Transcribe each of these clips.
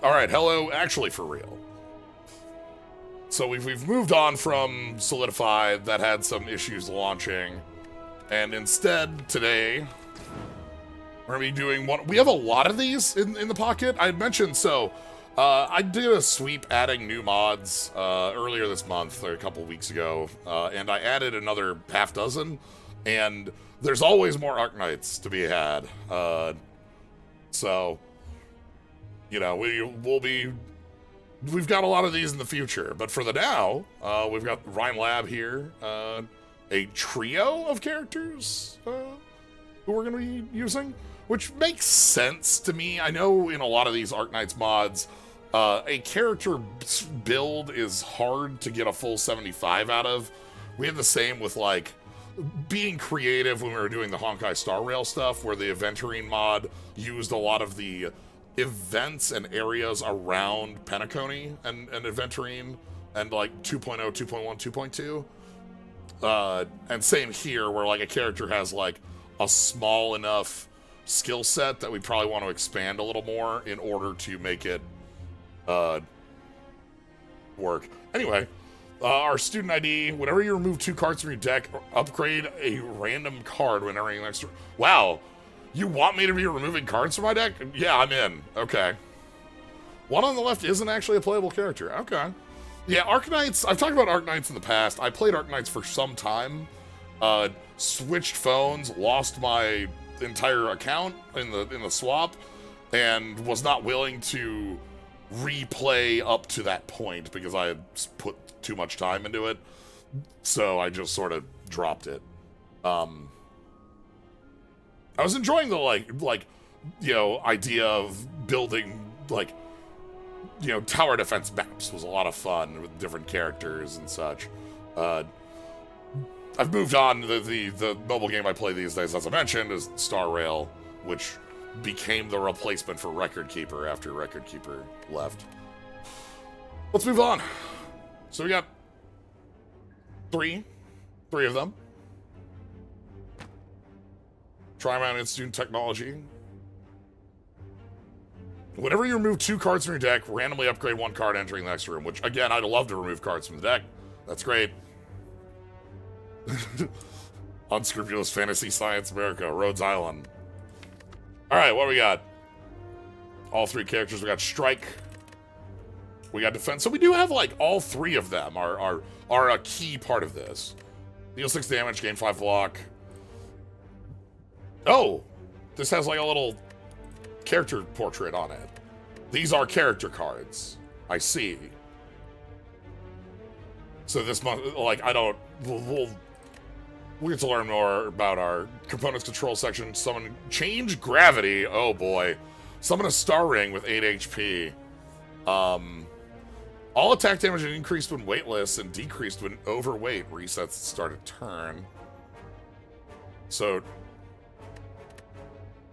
All right, hello, actually for real. So we've moved on from Solidify that had some issues launching, and instead today we're gonna be doing one. We have a lot of these in the pocket. I had mentioned I did a sweep adding new mods earlier this month, or a couple weeks ago, and I added another half dozen. And there's always more Arknights to be had. So you know we've got a lot of these in the future, but for the now, we've got Rhine Lab here, a trio of characters who we're going to be using, which makes sense to me. I know in a lot of these Arknights mods, a character build is hard to get a full 75 out of. We had the same with, like, being creative when we were doing the Honkai Star Rail stuff, where the Aventurine mod used a lot of the events and areas around Penacony and Aventurine, and like 2.0, 2.1, 2.2. And same here, where like a character has like a small enough skill set that we probably want to expand a little more in order to make it work. Anyway, our student ID, whenever you remove 2 cards from your deck, upgrade a random card when entering the next turn. Wow. You want me to be removing cards from my deck? Yeah, I'm in. Okay. One on the left isn't actually a playable character. Okay. Yeah, Arknights, I've talked about Arknights in the past. I played Arknights for some time. Switched phones, lost my entire account in the swap, and was not willing to replay up to that point because I had put too much time into it. So I just sort of dropped it. I was enjoying the idea of building tower defense maps. Was a lot of fun with different characters and such. I've moved on. The mobile game I play these days, as I mentioned, is Star Rail, which became the replacement for Record Keeper after Record Keeper left. Let's move on. So we got three of them. Tri-Mount Institute Technology. Whenever you remove 2 cards from your deck, randomly upgrade 1 card entering the next room, which, again, I'd love to remove cards from the deck. That's great. Unscrupulous Fantasy Science America, Rhodes Island. Alright, what do we got? All 3 characters. We got Strike. We got Defense. So we do have, like, all 3 of them are a key part of this. Deal 6 damage, gain 5 block. Oh, this has like a little character portrait on it. These are character cards. I see. So this month, like, we'll get to learn more about our components control section. Summon, change gravity. Oh boy. Summon a star ring with 8 HP. All attack damage is increased when weightless and decreased when overweight. Resets at the start of turn. So,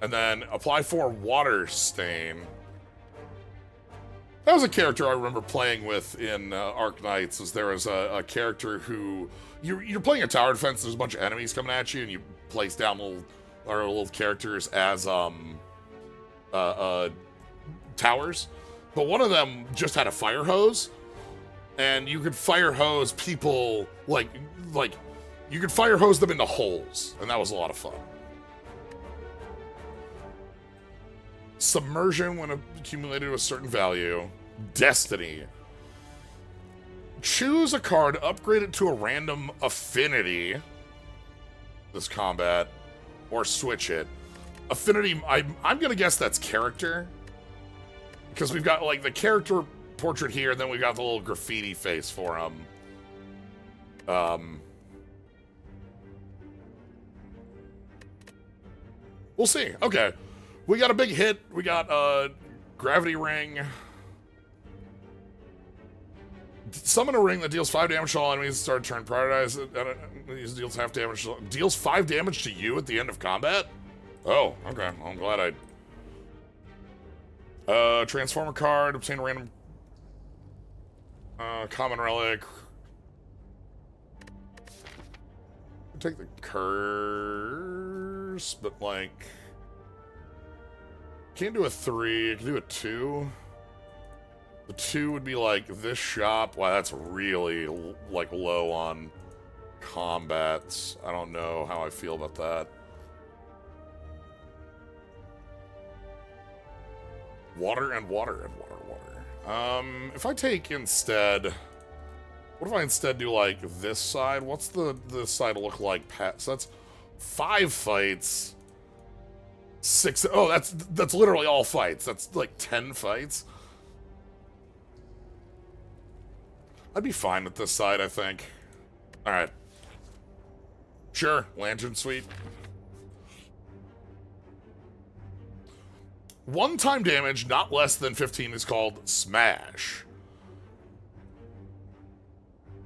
and then apply 4 water stain. That was a character I remember playing with in Arknights. Was there was a character who you're playing a tower defense. There's a bunch of enemies coming at you, and you place down little characters as towers. But one of them just had a fire hose, and you could fire hose people like you could fire hose them into holes, and that was a lot of fun. Submersion when accumulated to a certain value. Destiny. Choose a card, upgrade it to a random affinity this combat, or switch it. Affinity, I'm gonna guess that's character, because we've got like the character portrait here, and then we've got the little graffiti face for him. We'll see. Okay. We got a big hit. We got Gravity Ring. Summon a ring that deals 5 damage to all enemies at the start of turn. Prioritize it. These deals half damage. Deals 5 damage to you at the end of combat? Oh, okay. Well, I'm glad transform a card. Obtain a random common relic. Take the curse, but like... Can't do a 3, I can do a 2. The 2 would be like this shop. Wow, that's really like low on combats. I don't know how I feel about that. Water and water and water, water. If I take instead, what if I instead do like this side? What's this side look like? So that's 5 fights. 6. Oh, that's literally all fights. That's like 10 fights. I'd be fine with this side, I think. All right. Sure, Lantern Suite. One-time damage, not less than 15, is called Smash.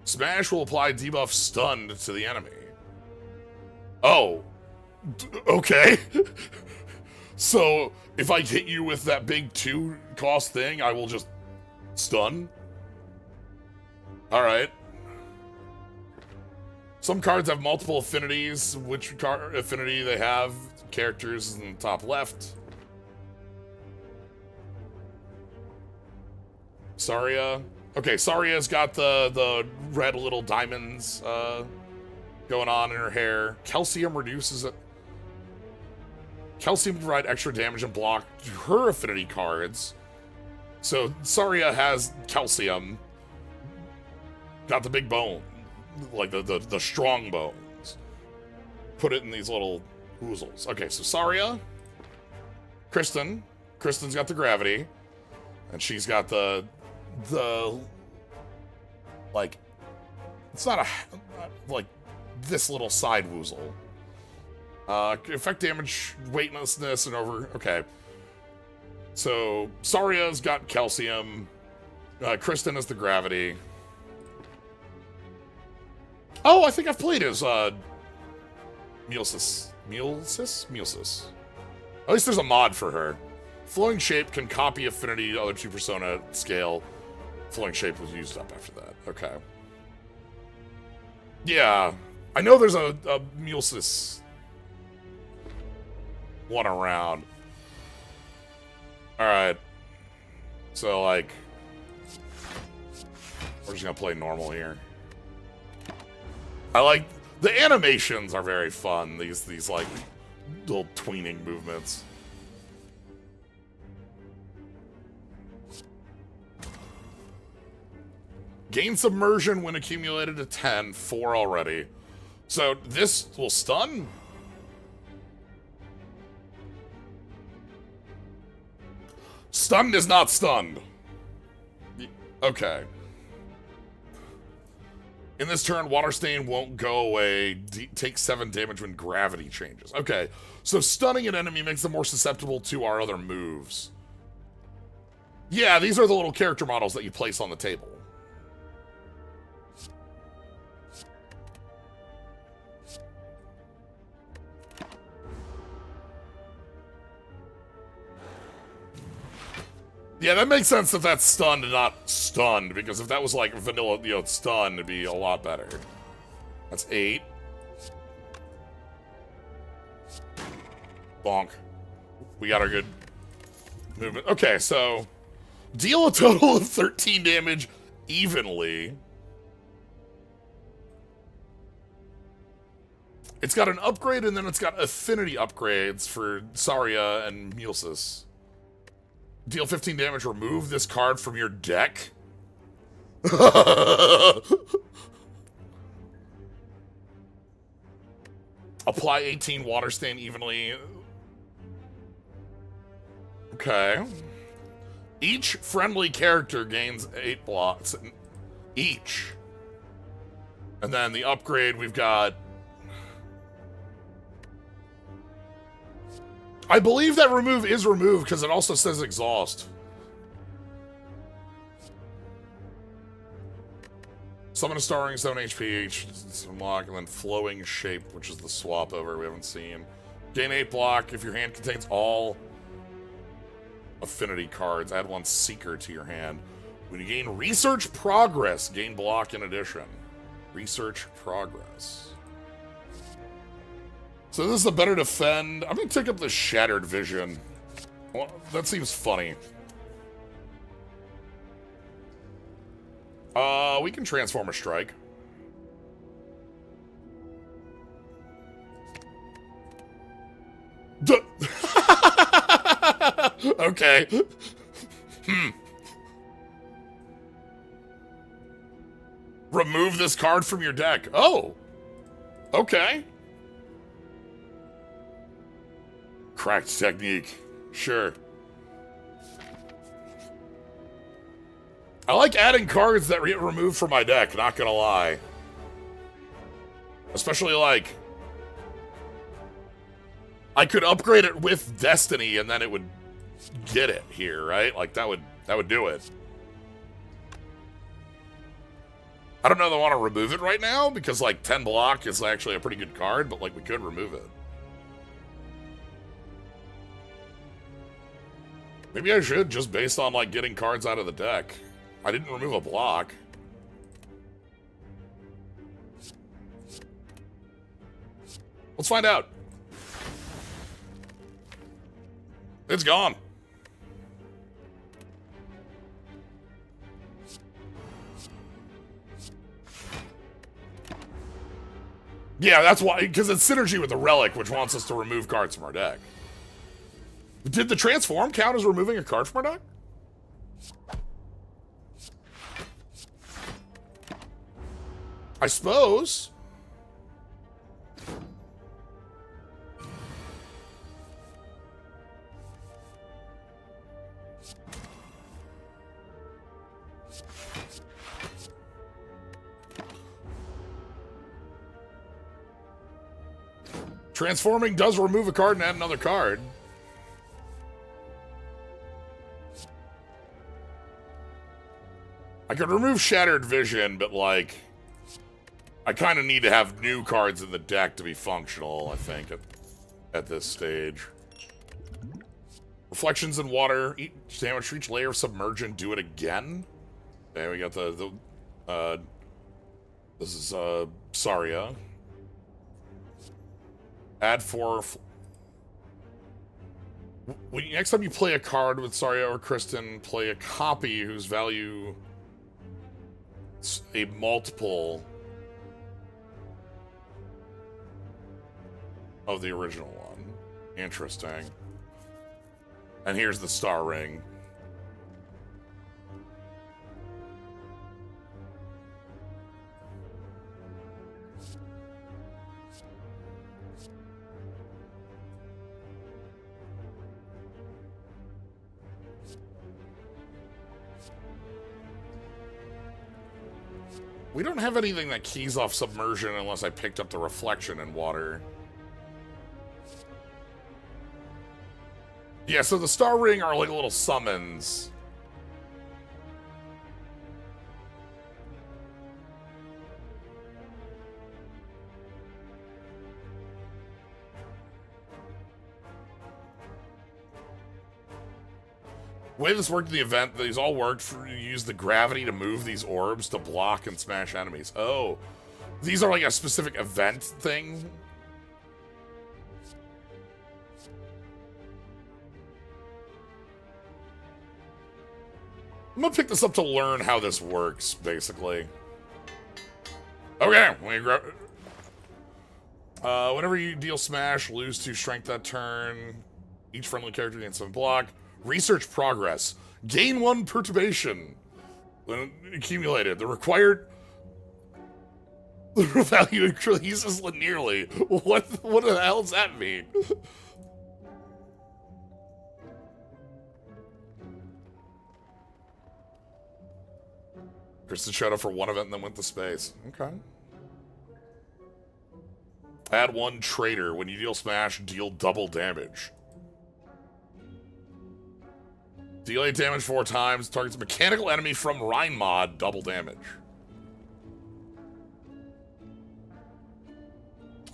Smash will apply debuff stunned to the enemy. Oh. Okay. So, if I hit you with that big 2-cost thing, I will just stun? Alright. Some cards have multiple affinities. Which affinity they have, characters in the top left. Saria. Okay, Saria's got the red little diamonds going on in her hair. Calcium reduces it. Calcium provide extra damage and block her affinity cards. So Saria has calcium. Got the big bone. Like the strong bones. Put it in these little oozles. Okay, so Saria. Kristen. Kristen's got the gravity. And she's got the like, it's not like this little side woozle. Effect damage, weightlessness, and over. Okay. So Saria's got calcium. Kristen has the gravity. Oh, I think I've played as Mulsis. Mulsis. At least there's a mod for her. Flowing shape can copy affinity to other 2 persona scale. Flowing shape was used up after that. Okay. Yeah. I know there's a Mulsis one around. Alright. So, like, we're just gonna play normal here. I like, the animations are very fun. These like, little tweening movements. Gain submersion when accumulated to 10, 4 already. So this will stun? Stunned is not stunned. Okay. In this turn, Water Stain won't go away. Take 7 damage when gravity changes. Okay, so stunning an enemy makes them more susceptible to our other moves. Yeah, these are the little character models that you place on the table. Yeah, that makes sense if that's stunned and not stunned, because if that was like vanilla, stun, it'd be a lot better. That's 8. Bonk. We got our good movement. Okay, so deal a total of 13 damage evenly. It's got an upgrade, and then it's got affinity upgrades for Saria and Mulsis. Deal 15 damage, remove this card from your deck. Apply 18 Water Stain evenly. Okay. Each friendly character gains 8 blocks. Each. And then the upgrade, we've got... I believe that remove is removed because it also says exhaust. Summon a star ring, 7 HP, unlock, and then flowing shape, which is the swap over we haven't seen. Gain 8 block if your hand contains all affinity cards. Add 1 seeker to your hand. When you gain research progress, gain block in addition. Research progress. So this is a better defend. I'm gonna take up the Shattered Vision. Well, that seems funny. We can transform a strike. Okay. Remove this card from your deck. Oh. Okay. Cracked technique. Sure. I like adding cards that get removed from my deck, not gonna lie. Especially like... I could upgrade it with Destiny and then it would get it here, right? Like that would do it. I don't know if I want to remove it right now because like 10 block is actually a pretty good card, but like we could remove it. Maybe I should, just based on like getting cards out of the deck. I didn't remove a block. Let's find out. It's gone. Yeah, that's why, because it's synergy with the Relic, which wants us to remove cards from our deck. Did the transform count as removing a card from our deck? I suppose. Transforming does remove a card and add another card. I could remove Shattered Vision, but like... I kind of need to have new cards in the deck to be functional, I think, at this stage. Reflections in water. Each damage for each layer of submergent. Do it again. Okay, we got this is, Saria. Add 4... Next time you play a card with Saria or Kristen, play a copy whose value is a multiple of the original one. Interesting. And here's the star ring. We don't have anything that keys off submersion unless I picked up the reflection in water. Yeah, so the star ring are like little summons. The way this worked in the event, these all worked for you to use the gravity to move these orbs to block and smash enemies. Oh, these are like a specific event thing? I'm gonna pick this up to learn how this works, basically. Okay, whenever you deal smash, lose 2 strength that turn. Each friendly character gains 7 block. Research progress. Gain 1 perturbation. When accumulated. The required value increases linearly. What the hell does that mean? Kristen showed up for one event and then went to space. Okay. Add 1 traitor. When you deal smash, deal double damage. Deal 8 damage 4 times. Targets a mechanical enemy from Rhine mod. Double damage.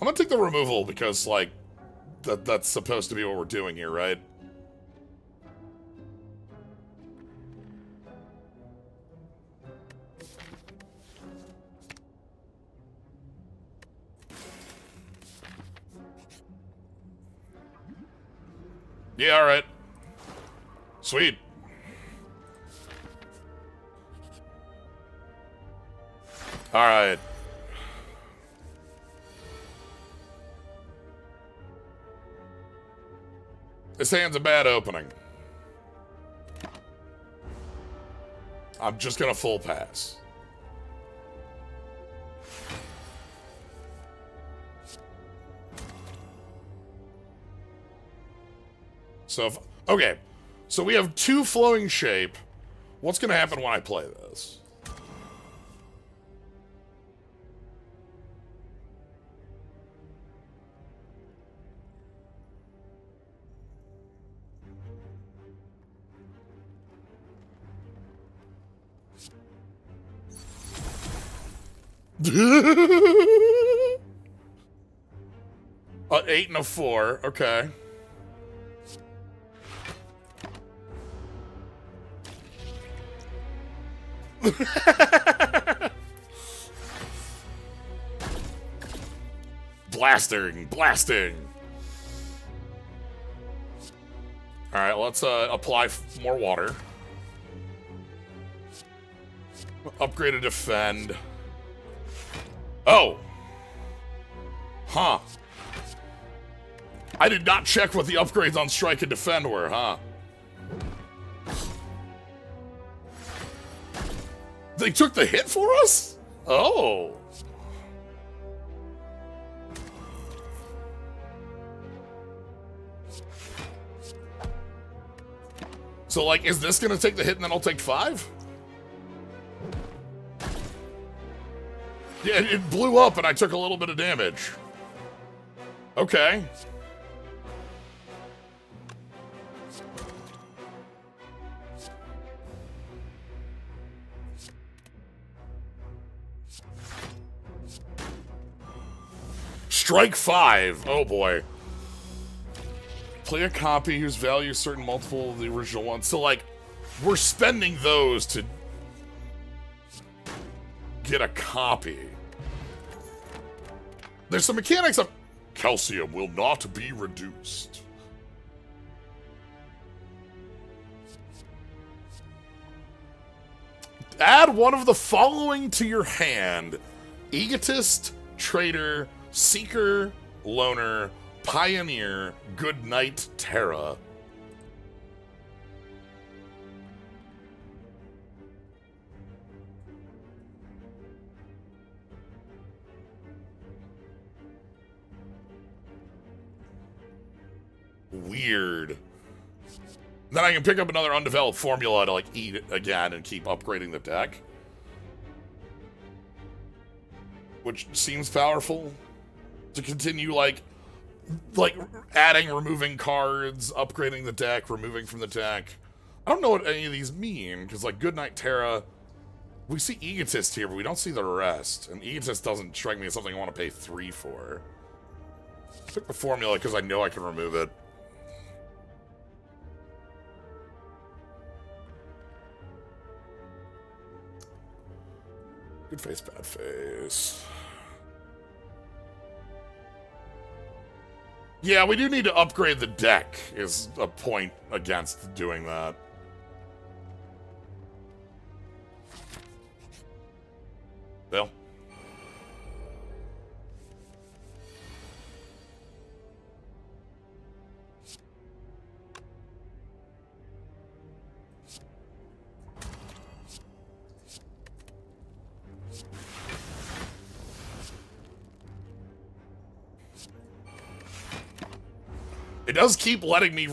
I'm gonna take the removal because, like, that's supposed to be what we're doing here, right? Yeah, alright. Sweet. Alright. This hand's a bad opening. I'm just gonna full pass. So, okay. So we have 2 flowing shape. What's gonna happen when I play this? An 8 and a 4. Okay. Blasting. All right, let's apply more water. Upgrade to defend. Oh. Huh. I did not check what the upgrades on strike and defend were, huh? They took the hit for us? Oh. So, like, is this gonna take the hit and then I'll take 5? Yeah, it blew up and I took a little bit of damage. Okay. Strike 5. Oh boy. Play a copy whose value is certain multiple of the original one. So, like, we're spending those to get a copy. There's some mechanics of calcium will not be reduced. Add one of the following to your hand: egotist, traitor, seeker, loner, pioneer, good knight, Terra. Weird. Then I can pick up another undeveloped formula to, like, eat it again and keep upgrading the deck. Which seems powerful. To continue, like adding, removing cards, upgrading the deck, removing from the deck. I don't know what any of these mean, because, like, Goodnight Terra, we see Egotist here, but we don't see the rest. And Egotist doesn't strike me as something I want to pay 3 for. I took the formula because I know I can remove it. Good face, bad face. Yeah, we do need to upgrade the deck, is a point against doing that. Bill? It does keep letting me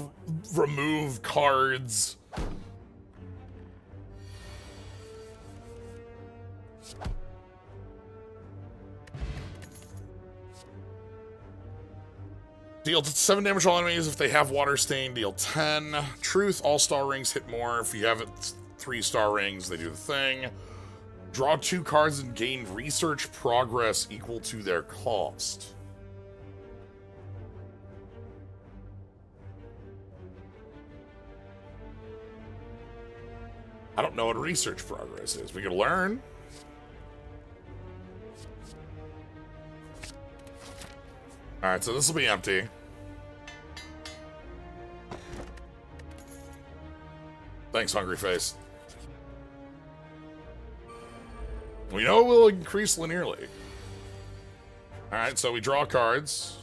remove cards. Deal 7 damage to all enemies if they have water stain. Deal 10. Truth, all star rings hit more. If you have 3-star rings, they do the thing. Draw 2 cards and gain research progress equal to their cost. I don't know what research progress is. We can learn. Alright, so this will be empty. Thanks, Hungry Face. We know it will increase linearly. Alright, so we draw cards.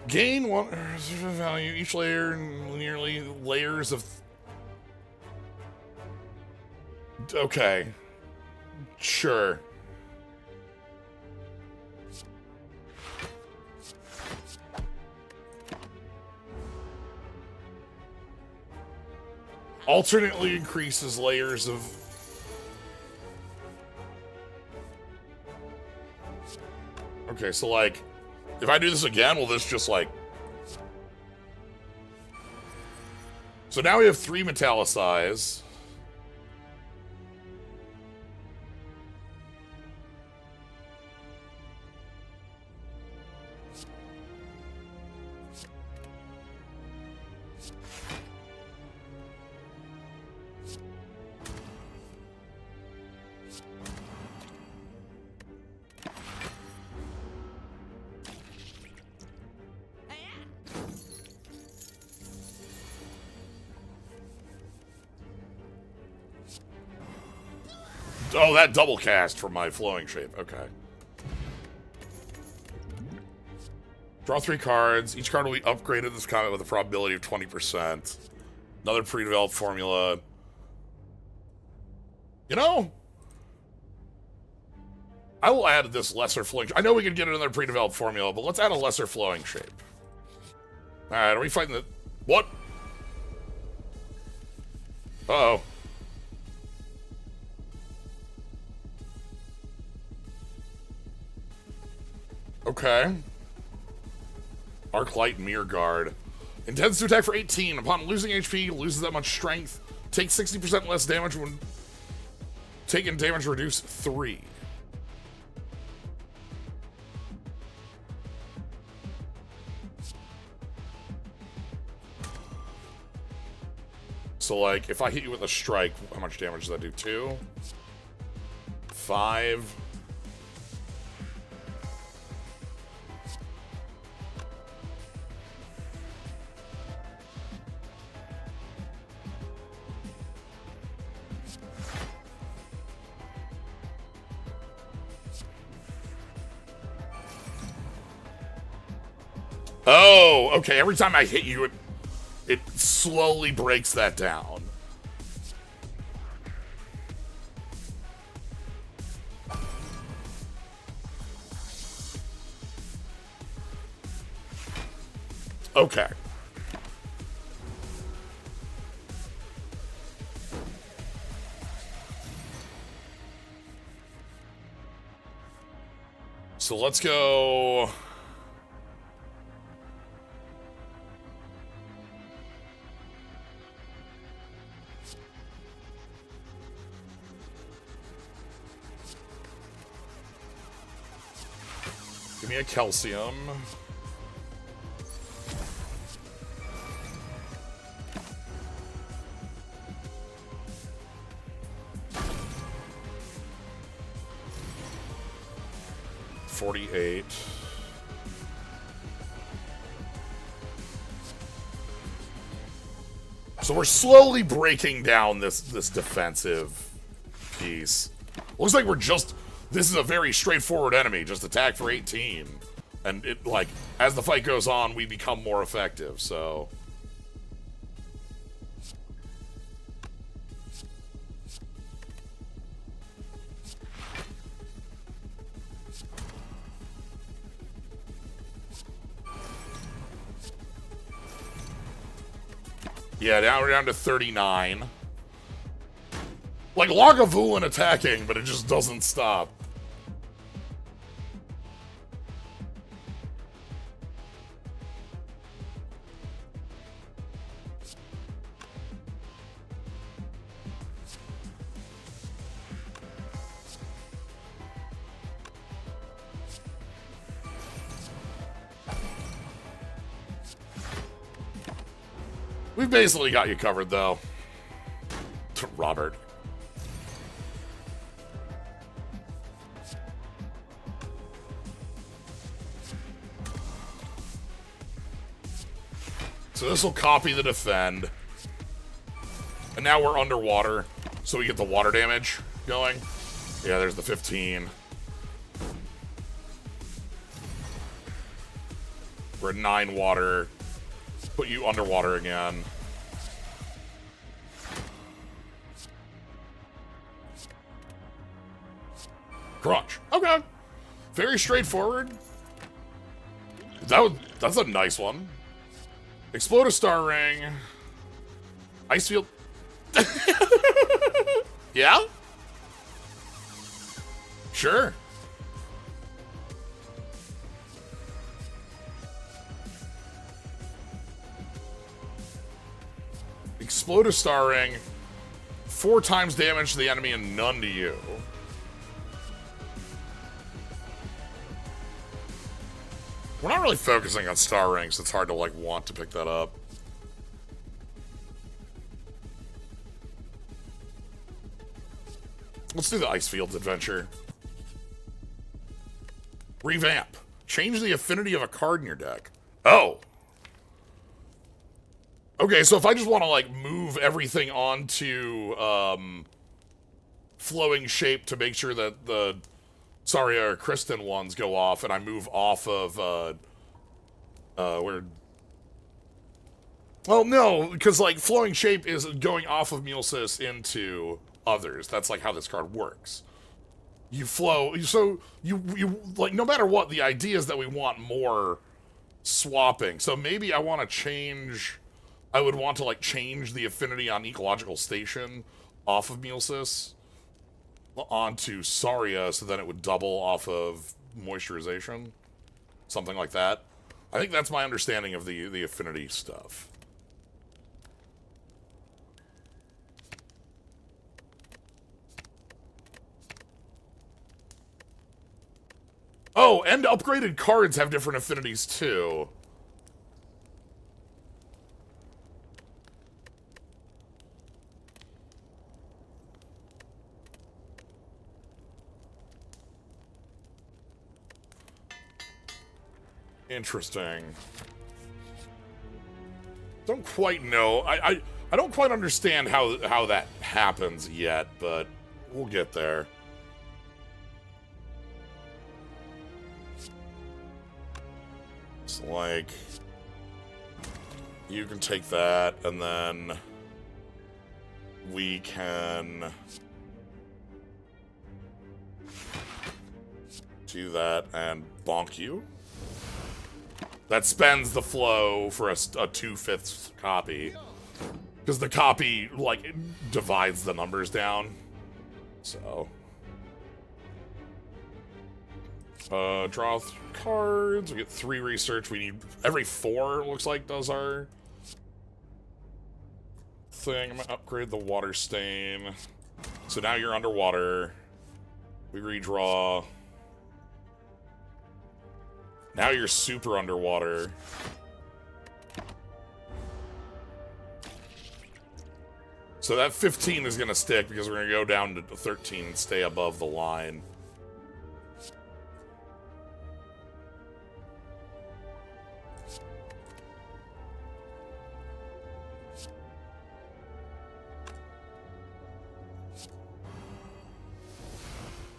Gain one value. Each layer linearly layers of... Okay. Sure. Alternately increases layers of... Okay, so like, if I do this again, will this just like... So now we have 3 metallicize. Oh, that double cast from my flowing shape. Okay. Draw 3 cards. Each card will be upgraded this combat with a probability of 20%. Another pre-developed formula. You know, I will add this lesser flowing. I know we could get another pre-developed formula, but let's add a lesser flowing shape. All right, are we fighting the... What? Uh-oh. Okay. Arknight Mirror Guard. Intends to attack for 18. Upon losing HP, loses that much strength. Takes 60% less damage when taking damage reduced 3. So, like, if I hit you with a strike, how much damage does that do? 2? 5? Oh, okay. Every time I hit you, it slowly breaks that down. Okay. So let's go... Give me a calcium. $48. So we're slowly breaking down this defensive piece. Looks like we're just... This is a very straightforward enemy. Just attack for 18. And it, like, as the fight goes on, we become more effective, so... Yeah, now we're down to 39. Like Lagavulin attacking, but it just doesn't stop. We've basically got you covered, though. Robert. So this will copy the defend. And now we're underwater. So we get the water damage going. Yeah, there's the 15. We're at 9 water. Put you underwater again. Crunch. Okay. Very straightforward. That's a nice one. Explode a star ring. Ice field. Yeah? Sure. Explode a star ring. 4 times damage to the enemy and none to you. We're not really focusing on star rings. It's hard to, like, want to pick that up. Let's do the Ice Fields adventure. Revamp. Change the affinity of a card in your deck. Oh. Okay, so if I just want to, like, move everything onto, Flowing Shape to make sure that the Saria or Kristen ones go off, and I move off of, where... Well, no, because, like, Flowing Shape is going off of Mulsis into others. That's, like, how this card works. You flow... So, you like, no matter what, the idea is that we want more swapping. So maybe I want to change... I would want to, like, change the affinity on Ecological Station off of Mulsis onto Saria, so then it would double off of Moisturization. Something like that. I think that's my understanding of the affinity stuff. Oh, and upgraded cards have different affinities, too. Interesting. Don't quite know. I don't quite understand how that happens yet, but we'll get there. It's like you can take that, and then we can do that and bonk you. That spends the flow for a 2/5 copy. Because the copy, like, it divides the numbers down. So. Draw cards. We get 3 research. We need every 4, it looks like, does our thing. I'm going to upgrade the water stain. So now you're underwater. We redraw. Now you're super underwater. So that 15 is going to stick because we're going to go down to 13 and stay above the line.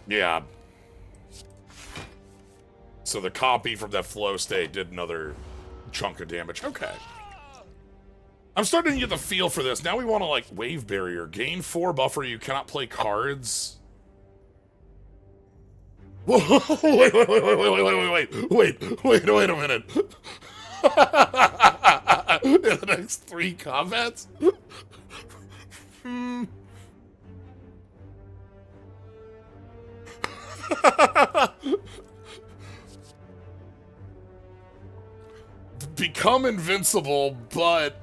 Yeah. So the copy from that flow state did another chunk of damage. Okay. I'm starting to get the feel for this. Now we want to, like, Wave Barrier. Gain 4 buffer. You cannot play cards. Whoa, wait a minute. In the next 3 combats? Become invincible, but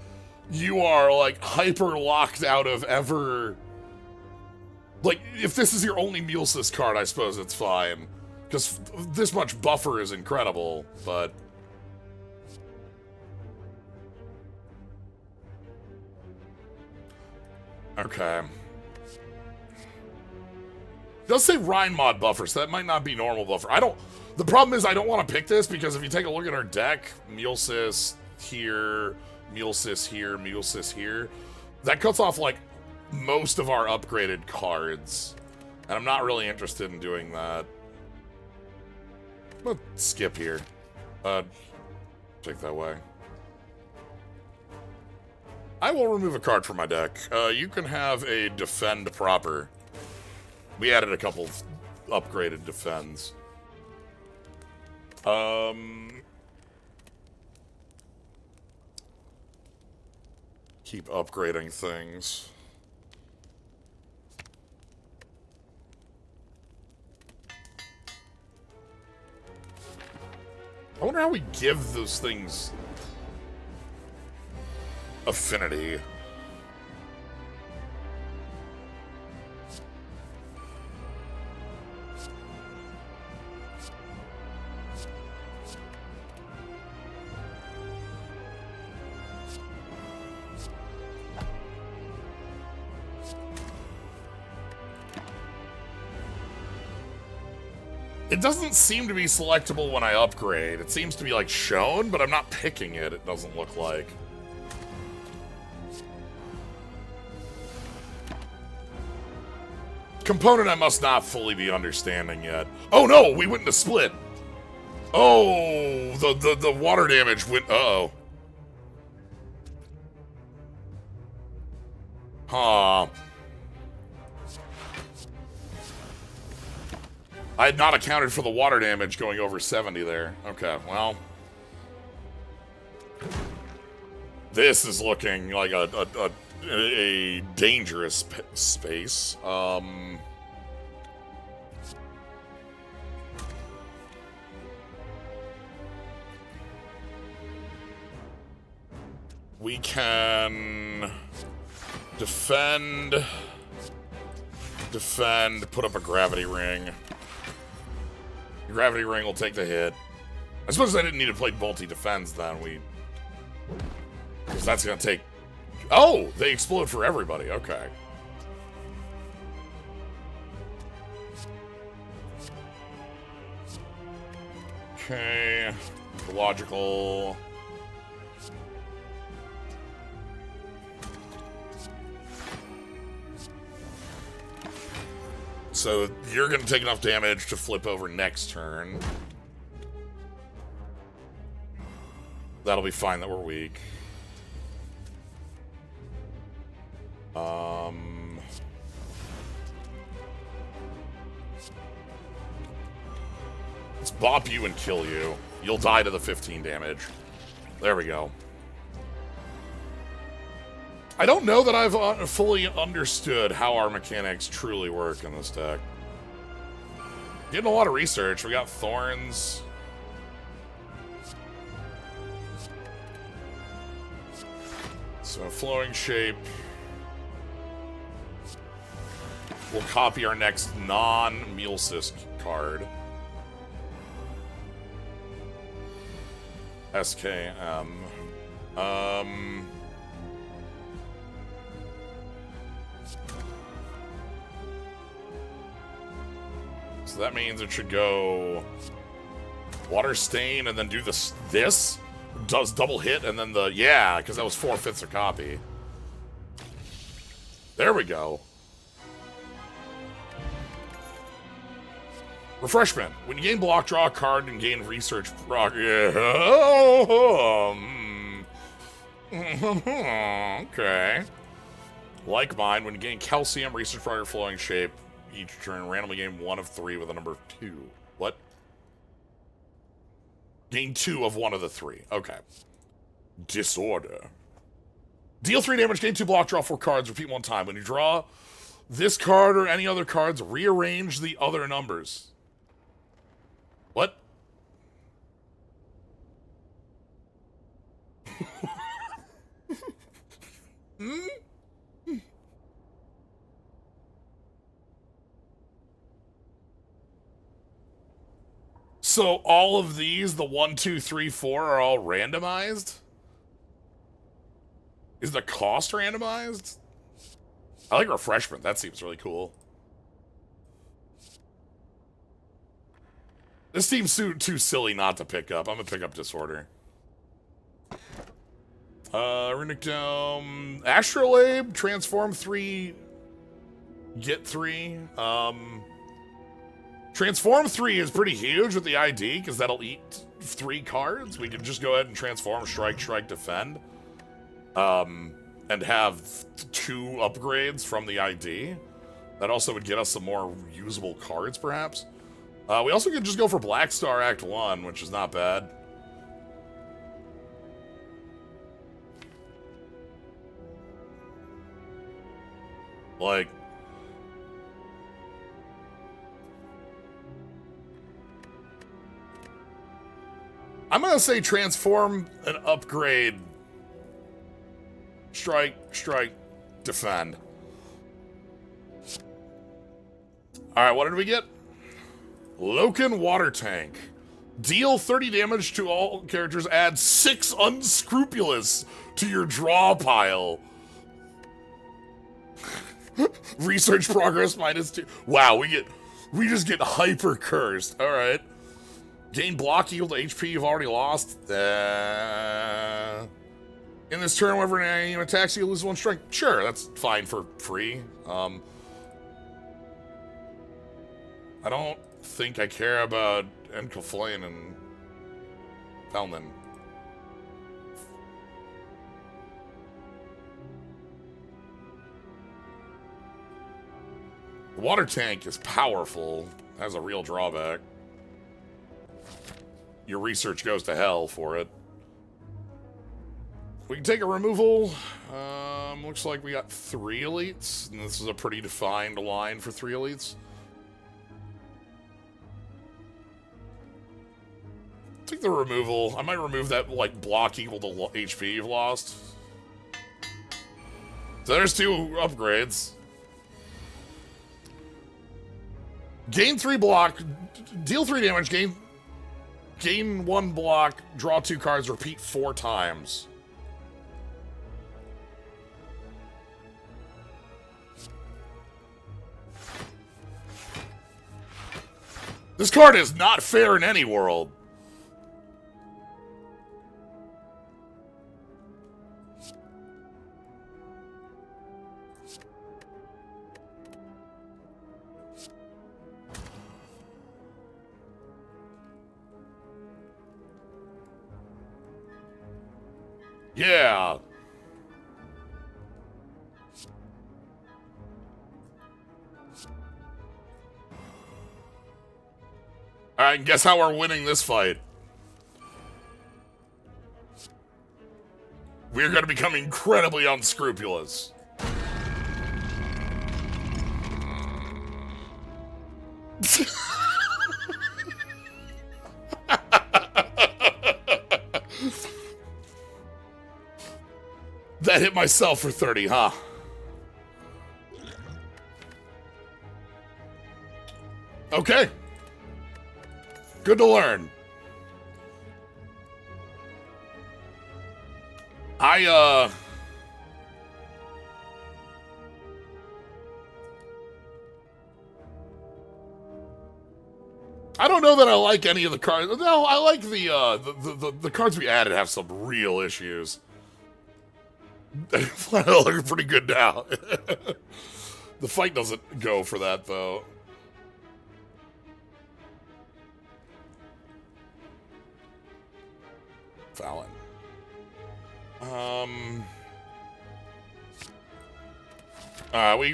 you are, like, hyper locked out of ever... Like, if this is your only Mulsis card, I suppose it's fine. Because this much buffer is incredible, but... Okay. It does say Rhine mod buffer, so that might not be normal buffer. The problem is I don't want to pick this, because if you take a look at our deck, Mulsis here, Mulsis here, Mulsis here, that cuts off, like, most of our upgraded cards. And I'm not really interested in doing that. Let's skip here. Take that way. I will remove a card from my deck. You can have a defend proper. We added a couple upgraded defends. Keep upgrading things. I wonder how we give those things affinity. It doesn't seem to be selectable when I upgrade. It seems to be, like, shown, but I'm not picking it, it doesn't look like. Component I must not fully be understanding yet. Oh no, we went into split. Oh, the water damage went, uh-oh. Huh. I had not accounted for the water damage going over 70 there. Okay, well. This is looking like a dangerous space. We can defend, put up a gravity ring. The gravity ring will take the hit. I suppose I didn't need to play multi-defense then. Because that's going to take... Oh! They explode for everybody. Okay. Okay. Logical... So you're going to take enough damage to flip over next turn. That'll be fine that we're weak. Let's bop you and kill you. You'll die to the 15 damage. There we go. I don't know that I've fully understood how our mechanics truly work in this deck. Getting a lot of research. We got thorns. So flowing shape. We'll copy our next non-Mulesisk card. SKM. So that means it should go Water Stain and then do this. This does double hit and then the, yeah, because that was 4/5 a copy. There we go. Refreshment. When you gain block, draw a card and gain research proc. Okay. Like mine, when you gain calcium, research proc, or flowing shape, each turn, randomly gain 1 of 3 with a number 2. What? Gain 2 of 1 of the 3. Okay. Disorder. Deal 3 damage, gain 2 block, draw 4 cards, repeat 1 time. When you draw this card or any other cards, rearrange the other numbers. What? So all of these, the 1, 2, 3, 4, are all randomized? Is the cost randomized? I like refreshment. That seems really cool. This seems too silly not to pick up. I'm gonna pick up Disorder. Runic Dome. Astrolabe, transform 3 get 3. Transform 3 is pretty huge with the ID, because that'll eat 3 cards. We can just go ahead and transform, strike, strike, defend. And have 2 upgrades from the ID. That also would get us some more usable cards, perhaps. We also could just go for Black Star Act 1, which is not bad. Like... I'm gonna say transform and upgrade. Strike, strike, defend. Alright, what did we get? Loken Water Tank. Deal 30 damage to all characters. Add 6 Unscrupulous to your draw pile. Research progress -2. Wow, we just get hyper cursed. Alright. Gain block equal to HP you've already lost. In this turn, whenever an enemy attacks you, lose 1 strength. Sure, that's fine for free. I don't think I care about Enkaflane and Pelman. The water tank is powerful. Has a real drawback. Your research goes to hell for it. We can take a removal. Looks like we got 3 elites, and this is a pretty defined line for 3 elites. Take the removal. I might remove that, like, block equal to HP you've lost. So there's 2 upgrades. Gain 3 block, deal 3 damage, gain 1 block, draw 2 cards, repeat 4 times. This card is not fair in any world. Yeah. Alright, guess how we're winning this fight. We're gonna become incredibly unscrupulous. That hit myself for 30, huh? Okay. Good to learn. I don't know that I like any of the cards. No, I like the cards we added have some real issues. They're pretty good now. The fight doesn't go for that, though. Fallon.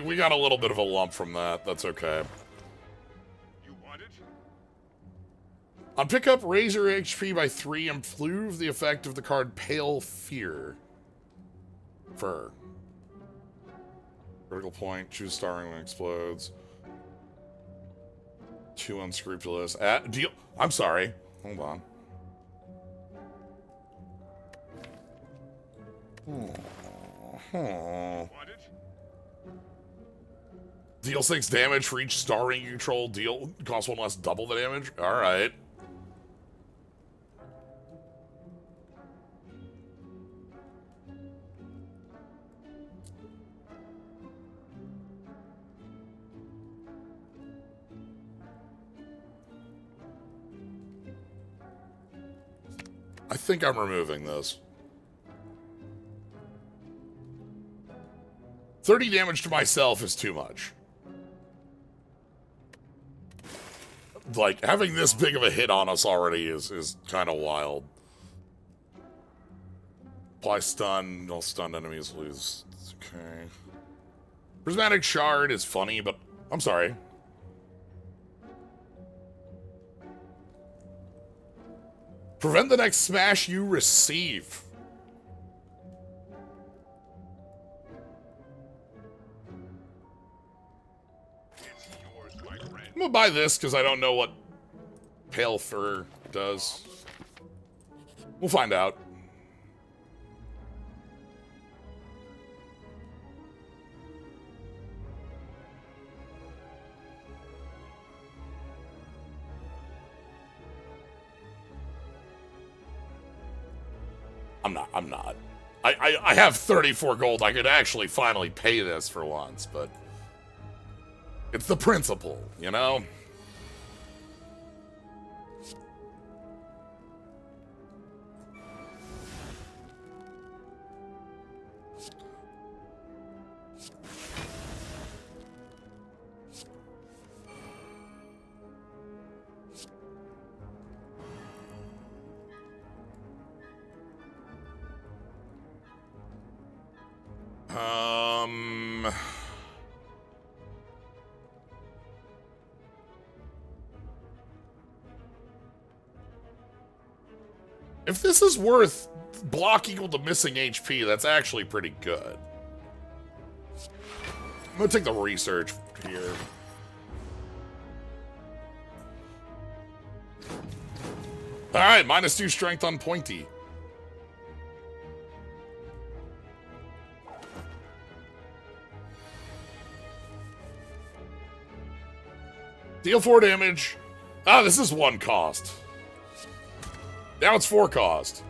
We got a little bit of a lump from that. That's okay. You want it? On pickup, raise your HP by 3, improve the effect of the card Pale Fur. Critical point, choose starring when it explodes. 2 unscrupulous. Deal. I'm sorry. Hold on. Want it? Deal 6 damage for each star ring you control. Deal costs 1 less, double the damage. Alright. I think I'm removing this. 30 damage to myself is too much. like, having this big of a hit on us already is kind of wild. Apply stun, all stunned enemies lose. Okay. Prismatic Shard is funny, but I'm sorry. Prevent the next smash you receive. It's yours, my friend. I'm gonna buy this because I don't know what Pale Fur does. We'll find out. I'm not. I have 34 gold. I could actually finally pay this for once, but it's the principle, you know? If this is worth block equal to missing HP, that's actually pretty good. I'm gonna take the research here. Alright, -2 strength on Pointy. Deal 4 damage. Ah, this is 1 cost. Now it's 4 cost.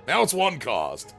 Now it's 1 cost.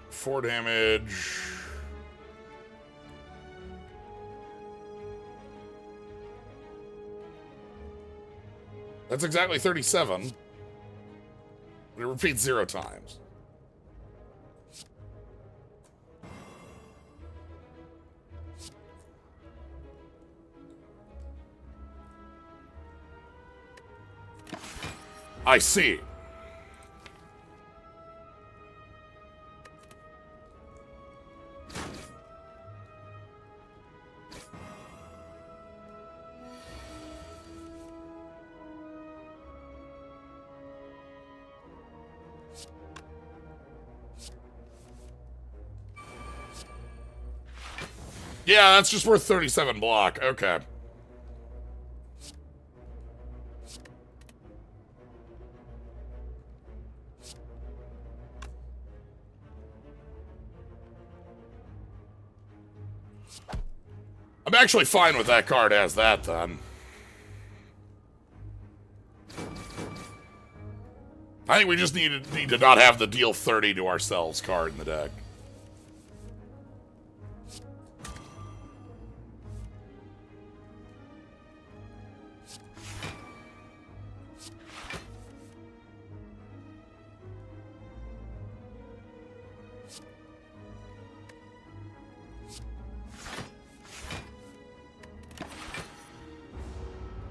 Four damage. That's exactly 37. But it repeats 0 times. I see. Yeah, that's just worth 37 block. Okay. I'm actually fine with that card as that, then. I think we just need to not have the deal 30 to ourselves card in the deck.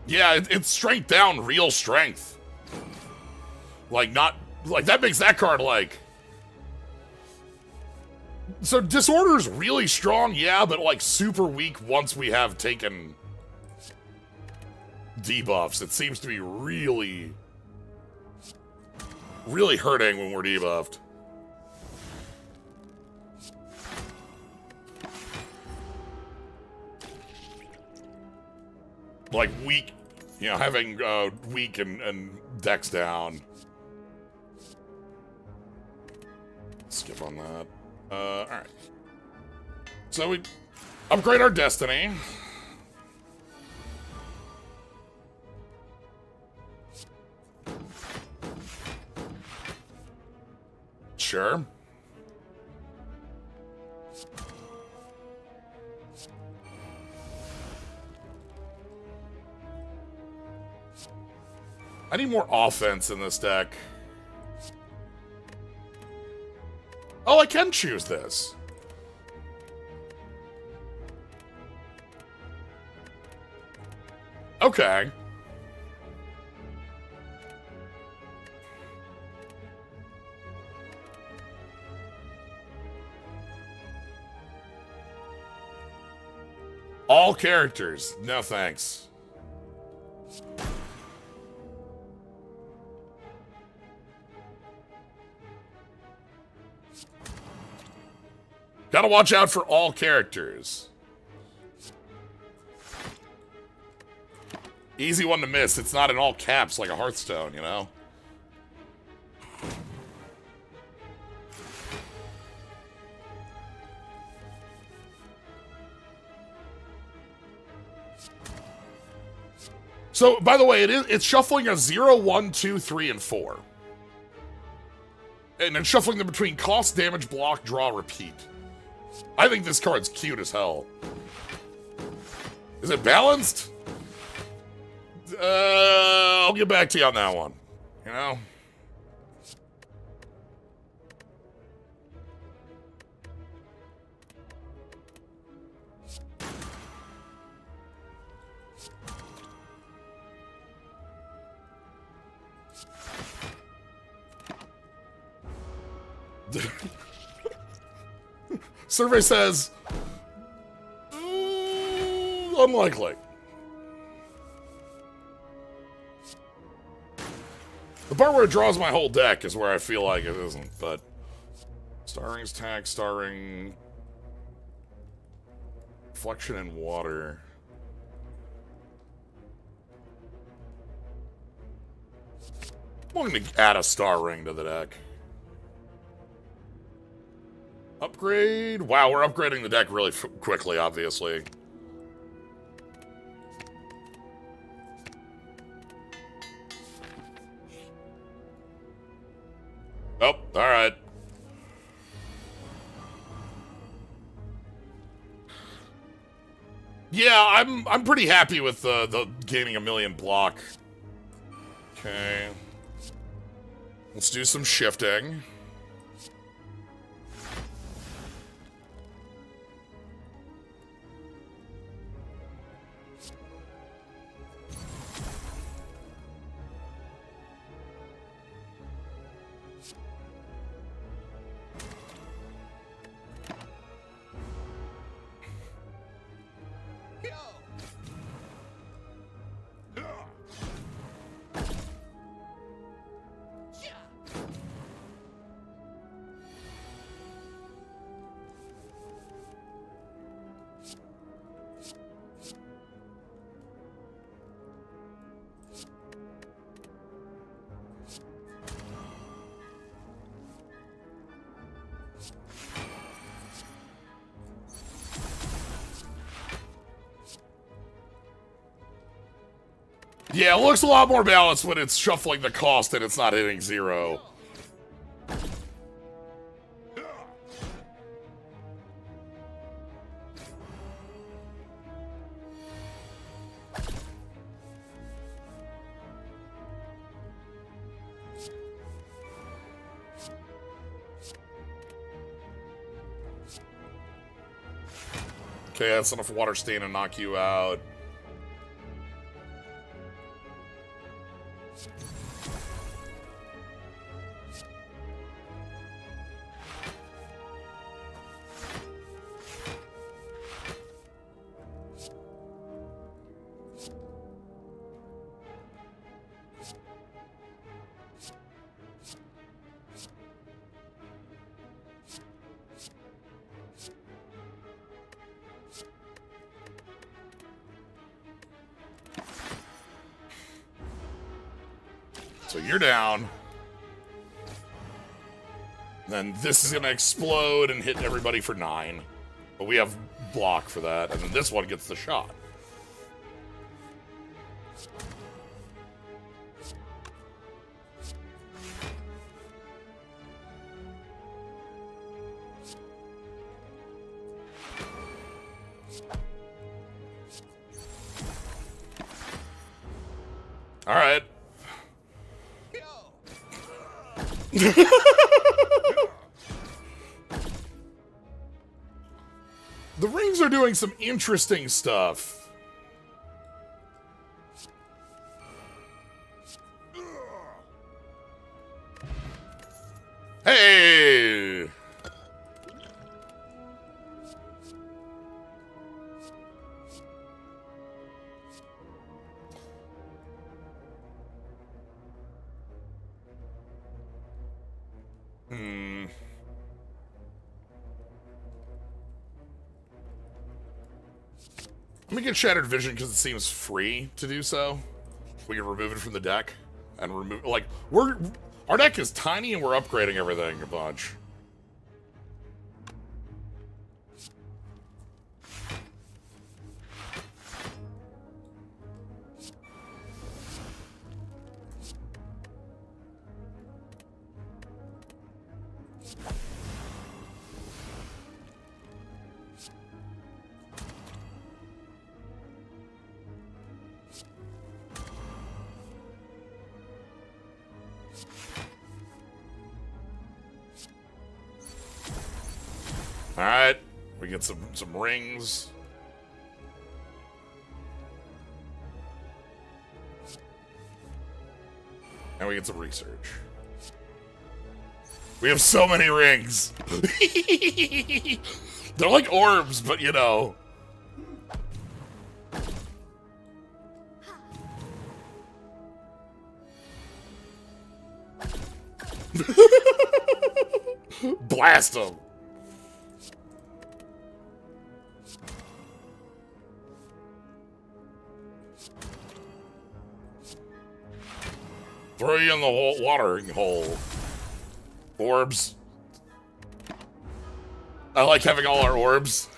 Yeah, it's straight down real strength. Like, not... Like, that makes that card, like... So, Disorder's really strong, yeah, but, like, super weak once we have taken debuffs. It seems to be really... really hurting when we're debuffed. Like, weak... You know, having weak and dex down. skip on that. Alright. So we upgrade our destiny. Sure. I need more offense in this deck. Oh, I can choose this. Okay. All characters. No thanks. Gotta watch out for all characters. Easy one to miss. It's not in all caps like a Hearthstone, you know? So, by the way, it's shuffling a 0, 1, 2, 3, and 4. And then shuffling them between cost, damage, block, draw, repeat. I think this card's cute as hell. Is it balanced? I'll get back to you on that one. You know? Survey says, unlikely. The part where it draws my whole deck is where I feel like it isn't, but Star Ring's tag, Star Ring, Reflection in Water. I'm going to add a Star Ring to the deck. Upgrade. Wow, we're upgrading the deck really quickly, obviously. Oh, all right. Yeah, I'm pretty happy with the gaining 1,000,000 block. Okay. Let's do some shifting. Yeah, it looks a lot more balanced when it's shuffling the cost and it's not hitting 0. Okay, that's enough water stain to knock you out. So you're down. Then this is gonna explode and hit everybody for 9. But we have block for that, and then this one gets the shot. All right. The rings are doing some interesting stuff. Hey! Let me get Shattered Vision because it seems free to do so. We can remove it from the deck and remove, like, our deck is tiny and we're upgrading everything a bunch. All right, we get some rings. And we get some research. We have so many rings. They're like orbs, but you know. Blast them. Throw you in the watering hole. Orbs. I like having all our orbs.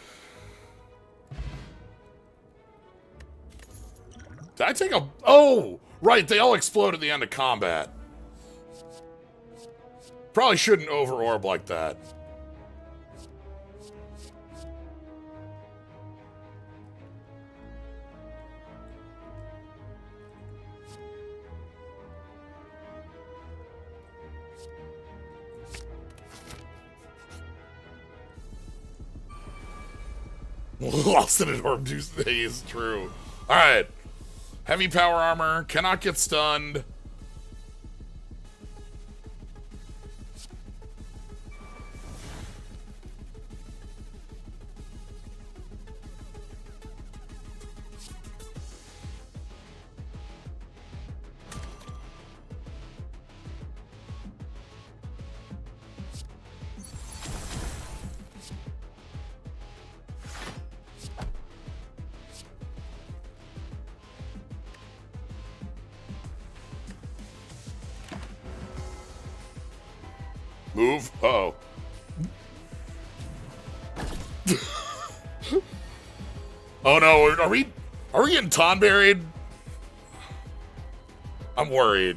Did I take a... Oh! Right, they all explode at the end of combat. Probably shouldn't over-orb like that. Lost in an orb Tuesday is true. Alright. Heavy power armor. Cannot get stunned. Move. Uh-oh. Oh no, are we getting Tonberried? I'm worried.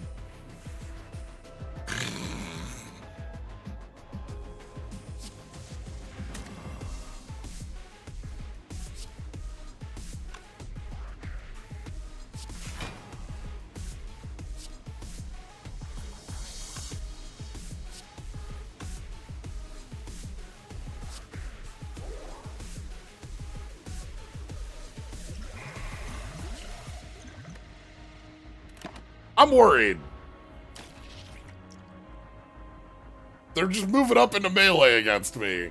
I'm worried. They're just moving up into melee against me.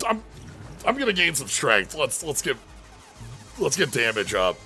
I'm gonna gain some strength. Let's get damage up.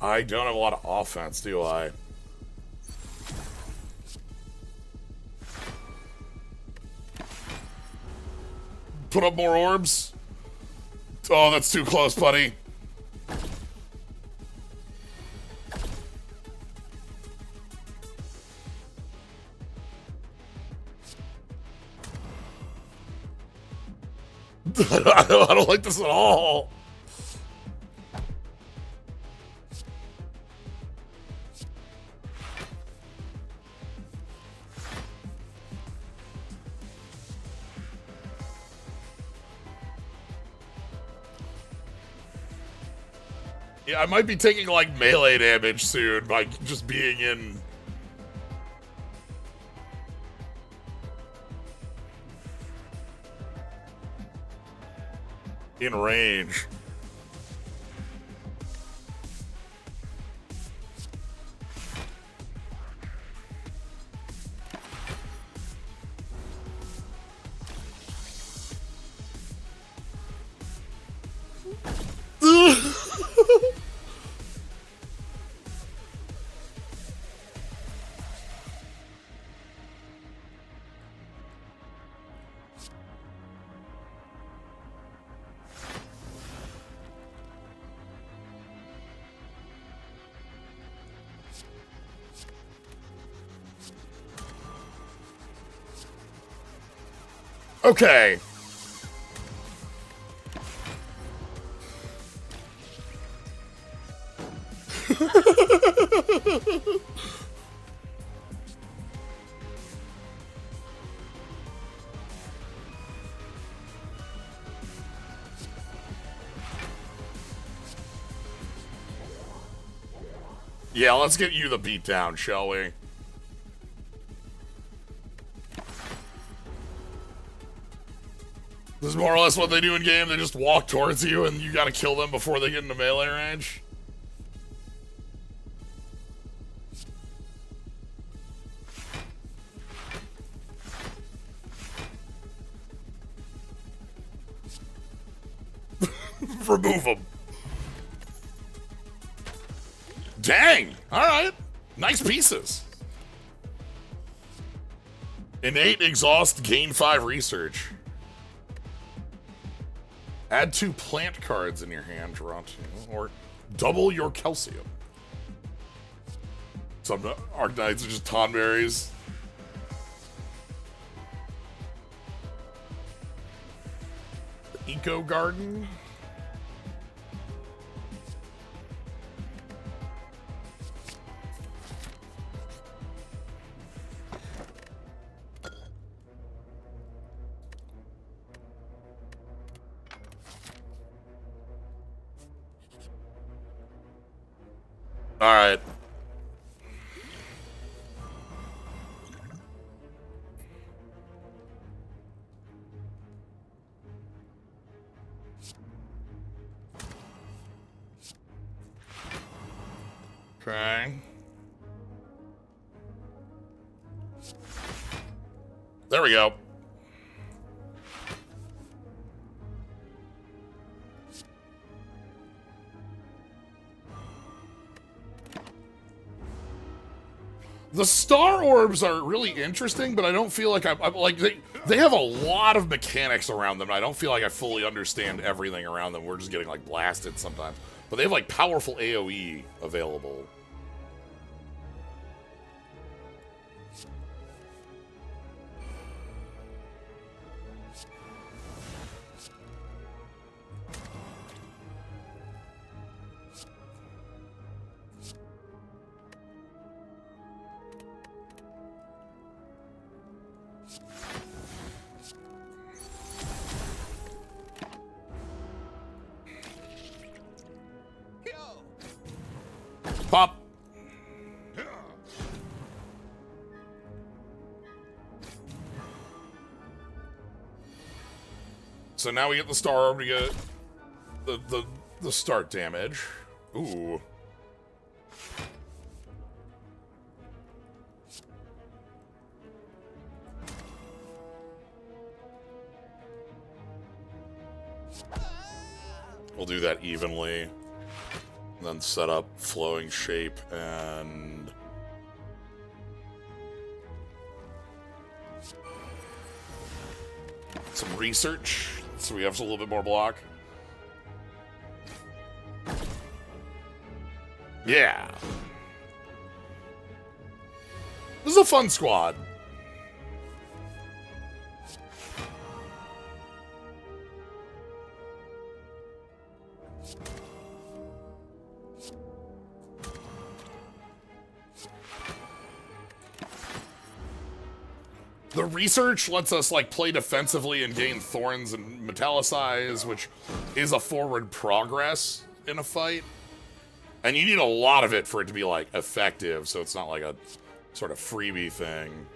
I don't have a lot of offense, do I? Put up more orbs. Oh, that's too close, buddy. I don't like this at all. Yeah, I might be taking, like, melee damage soon by just being in range. Okay. Yeah, let's get you the beatdown, shall we? This is more or less what they do in game. They just walk towards you and you gotta kill them before they get into melee range. Remove them. Dang! Alright. Nice pieces. Innate exhaust, gain 5 research. Add 2 plant cards in your hand, draw 2, or double your calcium. Some Arknights are just tonberries. Eco Garden. All right. Okay. There we go. The Star Orbs are really interesting, but I don't feel like I'm like they have a lot of mechanics around them. And I don't feel like I fully understand everything around them. We're just getting like blasted sometimes. But they have like powerful AoE available. Pop. So now we get the Star Orb to get the start damage. Ooh. We'll do that evenly. And then set up flowing shape and some research, so we have a little bit more block. Yeah. This is a fun squad. The research lets us, like, play defensively and gain thorns and metallicize, which is a forward progress in a fight. And you need a lot of it for it to be, like, effective, so it's not like a sort of freebie thing.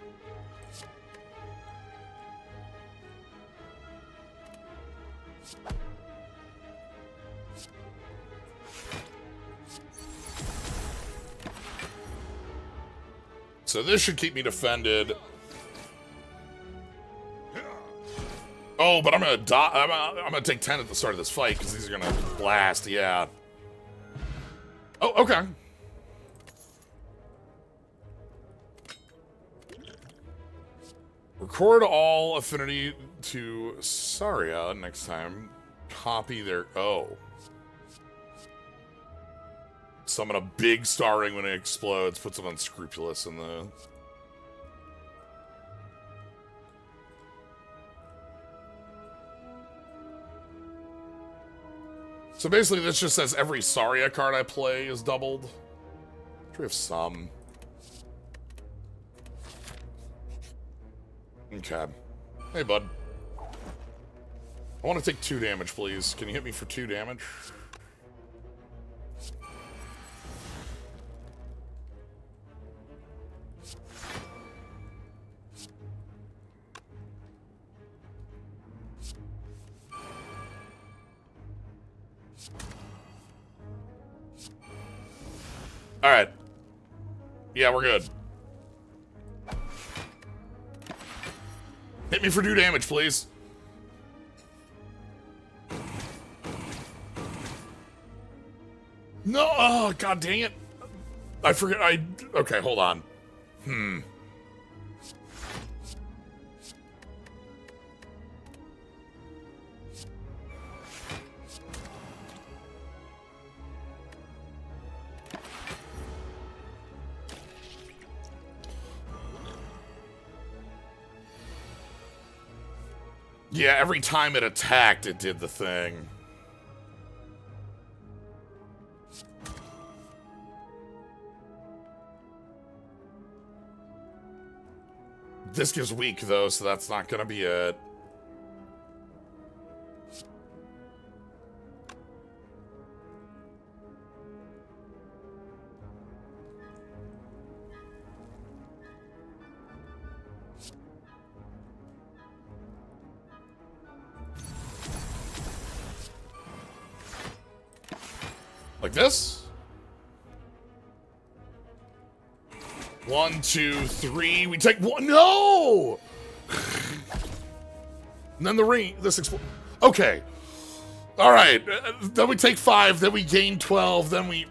So this should keep me defended. Oh, but I'm gonna die. I'm gonna take 10 at the start of this fight because these are gonna blast. Yeah. Oh, okay. Record all affinity to Saria next time. Copy their. Oh. Summon a big star ring when it explodes. Puts an unscrupulous in the. So basically, this just says every Saria card I play is doubled. I'm sure we have some. Okay. Hey, bud. I want to take 2 damage, please. Can you hit me for 2 damage? Alright. Yeah, we're good. Hit me for 2 damage, please. No! Oh, god dang it. I forget. Okay, hold on. Yeah, every time it attacked, it did the thing. Disc is weak, though, so that's not gonna be it. Like this? 1, 2, 3. We take 1. No! And then the ring. This explodes. Okay. All right. Then we take 5. Then we gain 12. Then we.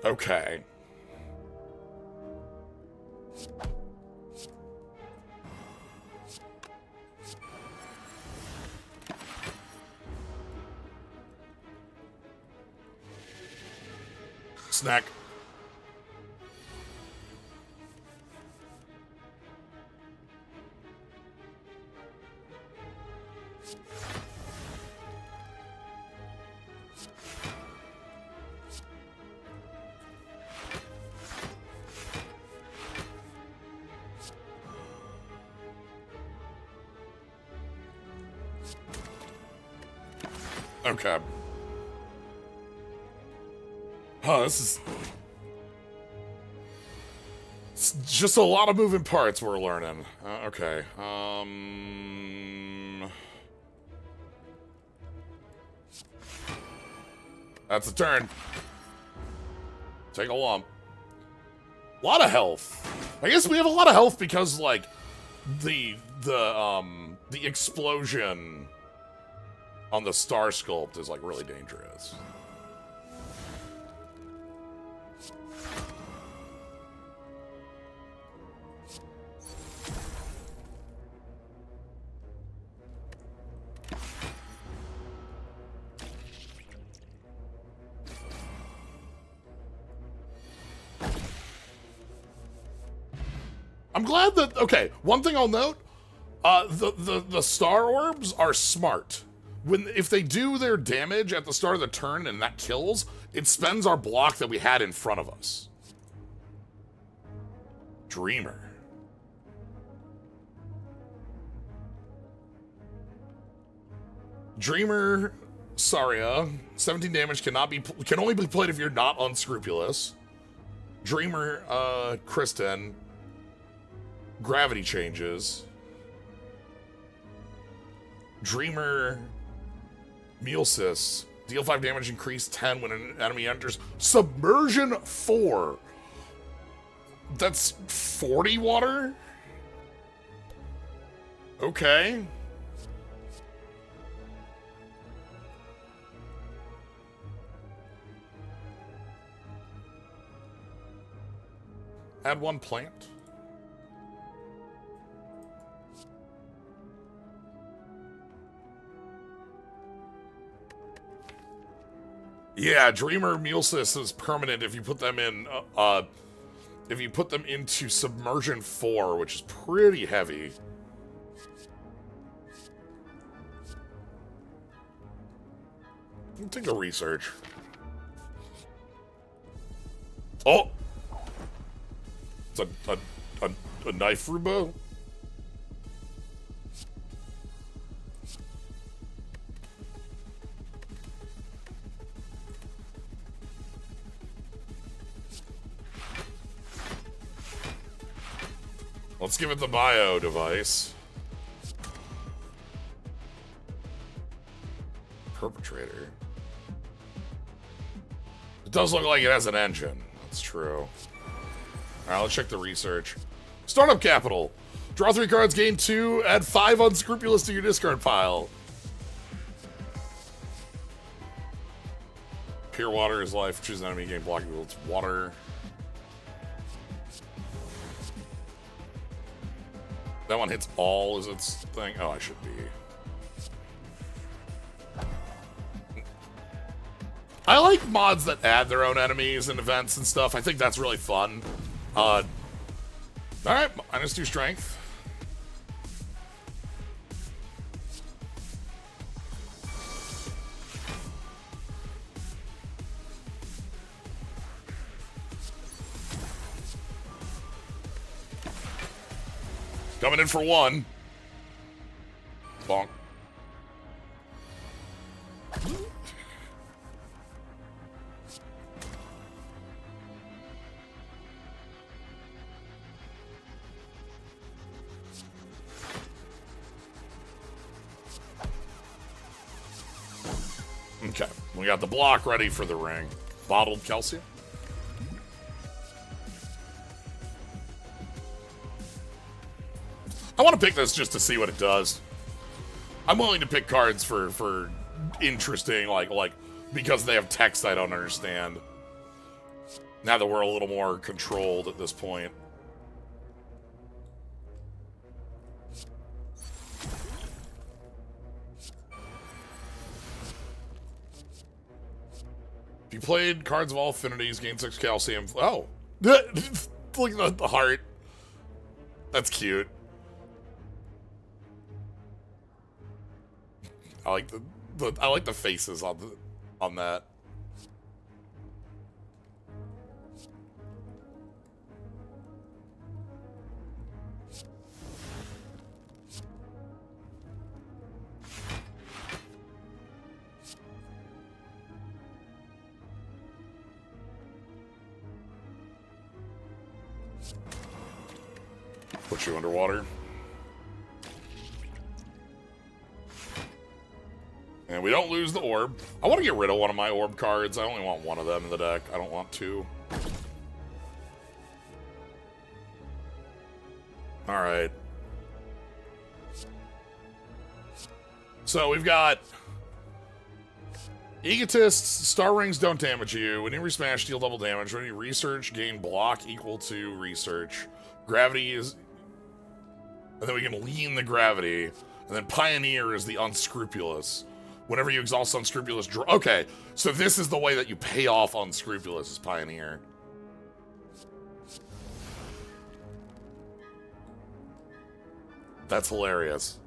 Okay. Snack. Okay. Oh, this It's just a lot of moving parts we're learning. Okay. That's a turn. Take a lump. A lot of health. I guess we have a lot of health because, like, the explosion on the star sculpt is, like, really dangerous. I'm glad that, okay, one thing I'll note, the Star Orbs are smart. If they do their damage at the start of the turn and that kills, it spends our block that we had in front of us. Dreamer. Dreamer, Saria, 17 damage can only be played if you're not unscrupulous. Dreamer, Kristen, gravity changes. Dreamer, Mulsis, deal 5 damage, increase 10 when an enemy enters. Submersion 4. That's 40 water? Okay. Add 1 plant. Yeah, Dreamer Mulsis is permanent if you put them in, if you put them into Submersion 4, which is pretty heavy. I'll take a research. Oh! It's a knife rubo? Let's give it the bio device. Perpetrator. It does look like it has an engine. That's true. Alright, let's check the research. Startup capital. Draw 3 cards, gain 2, add 5 unscrupulous to your discard pile. Pure water is life. Choose an enemy, gain blocking with its water. That one hits all as its thing. Oh, I should be. I like mods that add their own enemies and events and stuff. I think that's really fun. Alright, -2 strength. Coming in for 1. Bonk. Okay, we got the block ready for the ring. Bottled calcium. I want to pick this just to see what it does. I'm willing to pick cards for interesting, like because they have text I don't understand. Now that we're a little more controlled at this point. If you played cards of all affinities, gain 6 calcium. Oh, look at the heart. That's cute. I like the faces on that. Put you underwater. And we don't lose the orb. I want to get rid of one of my orb cards. I only want one of them in the deck. I don't want two. Alright. So we've got Egotists. Star rings don't damage you. When you resmash, deal double damage. When you research, gain block equal to research. Gravity is... And then we can lean the gravity. And then Pioneer is the unscrupulous. Whenever you exhaust Unscrupulous, draw... Okay, so this is the way that you pay off Unscrupulous, is Pioneer. That's hilarious.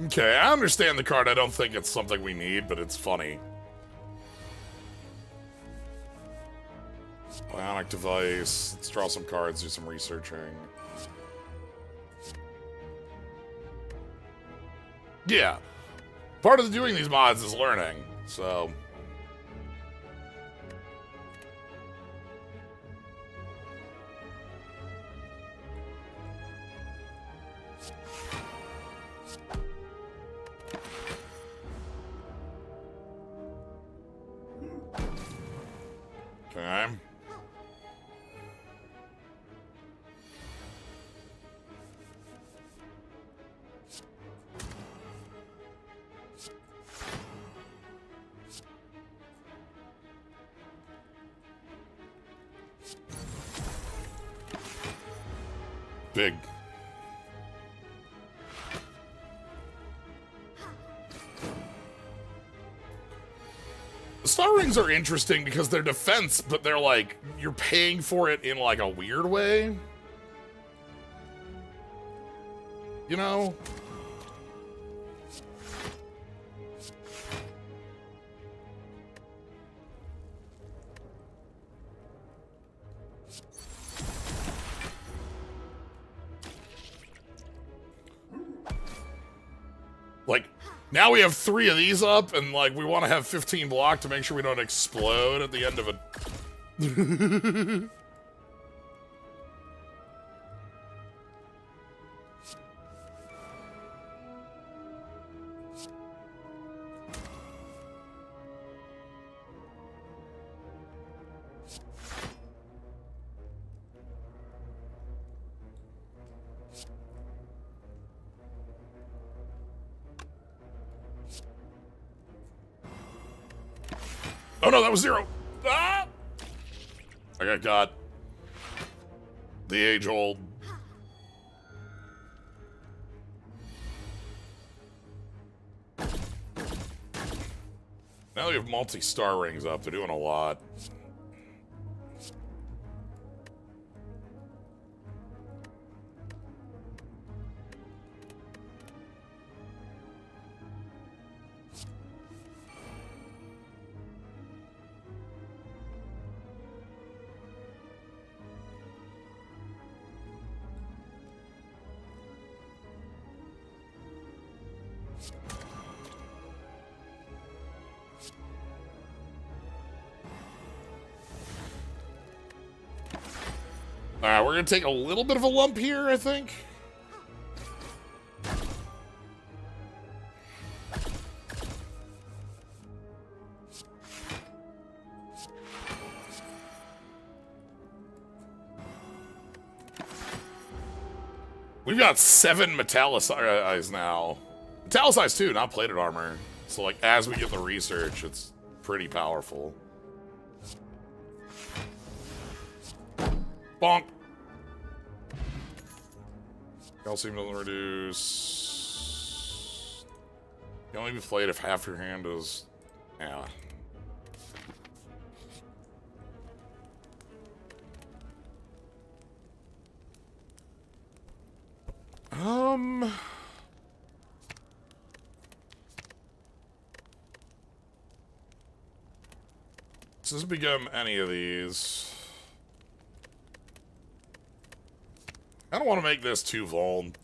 Okay, I understand the card. I don't think it's something we need, but it's funny. Bionic device. Let's draw some cards, do some researching. Yeah. Part of doing these mods is learning, so... Okay. Big. Star rings are interesting because they're defense, but they're like, you're paying for it in like a weird way. You know? Like, now we have 3 of these up, and like we want to have 15 block to make sure we don't explode at the end of it. Oh no, that was 0. Ah! I got got. The age-old. Now we have multi-star rings up. They're doing a lot. Alright, we're gonna take a little bit of a lump here, I think. We've got 7 metallicized now. Metallicized too, not plated armor. So like, as we get the research, it's pretty powerful. Bonk. Calcium doesn't reduce. You only be played if half your hand is. Yeah. Does this become any of these? I don't want to make this 2 vuln.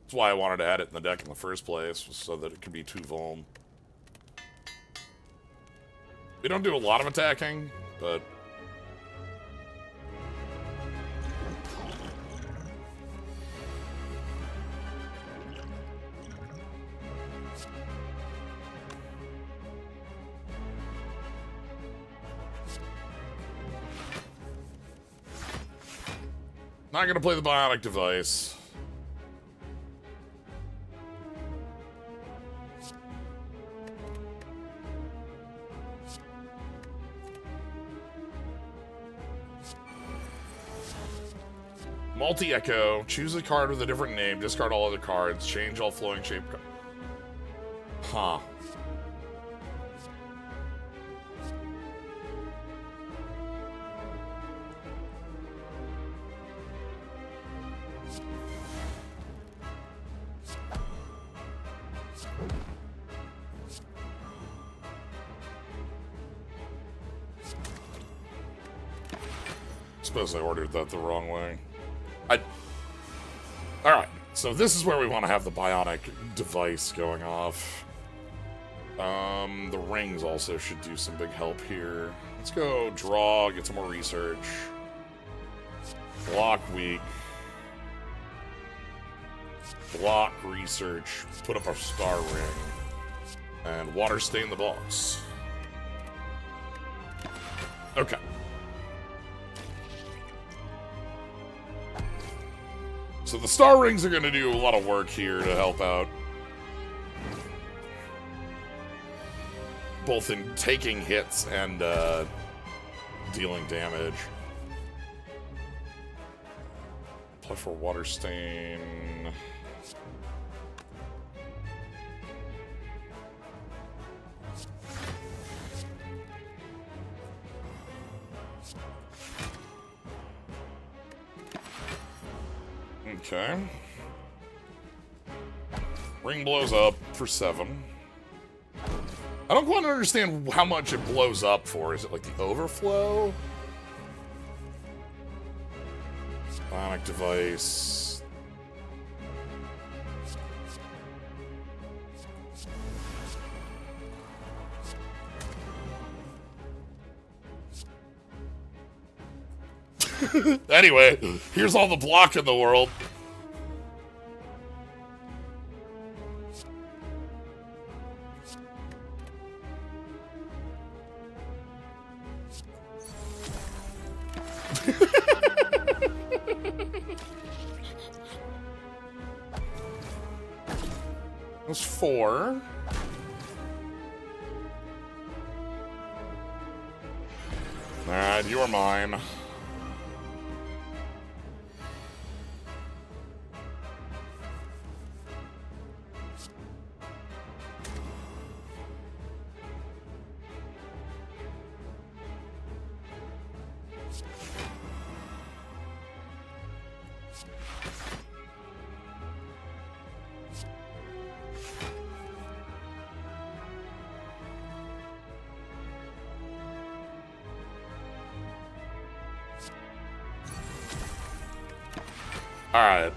That's why I wanted to add it in the deck in the first place, was so that it could be 2 vuln. We don't do a lot of attacking, but... Not gonna play the bionic device. Multi-echo. Choose a card with a different name. Discard all other cards. Change all flowing shape. Huh. Suppose I ordered that the wrong way. Alright, so this is where we want to have the bionic device going off. The rings also should do some big help here. Let's go draw, get some more research. Block weak. Block research, put up our star ring. And water stain the boss. Okay. So the star rings are going to do a lot of work here to help out. Both in taking hits and dealing damage. Apply for water stain. Okay. Ring blows up for 7. I don't quite understand how much it blows up for. Is it like the overflow? Bionic device. Anyway, here's all the block in the world. That's 4. Alright, you're mine. Alright.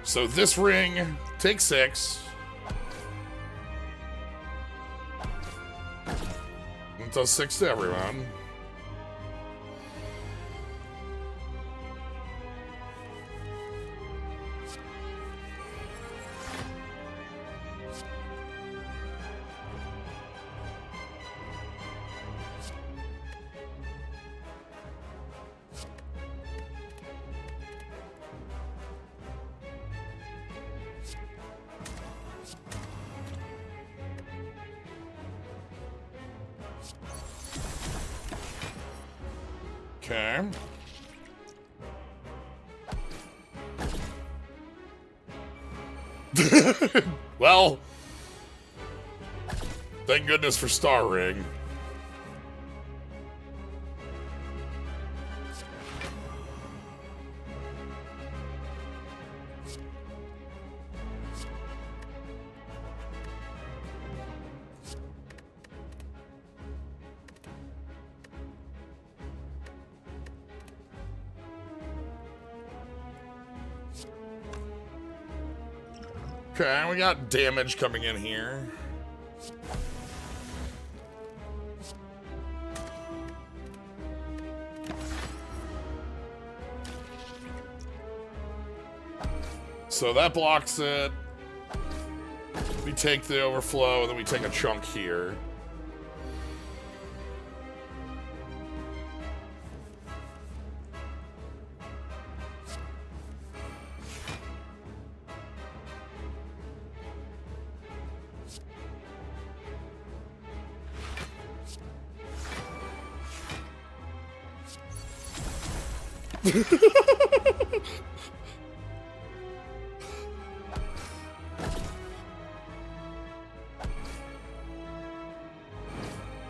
So this ring takes 6. It does 6 to everyone. Okay. Well, thank goodness for Star Ring. Okay, we got damage coming in here. So that blocks it. We take the overflow, and then we take a chunk here.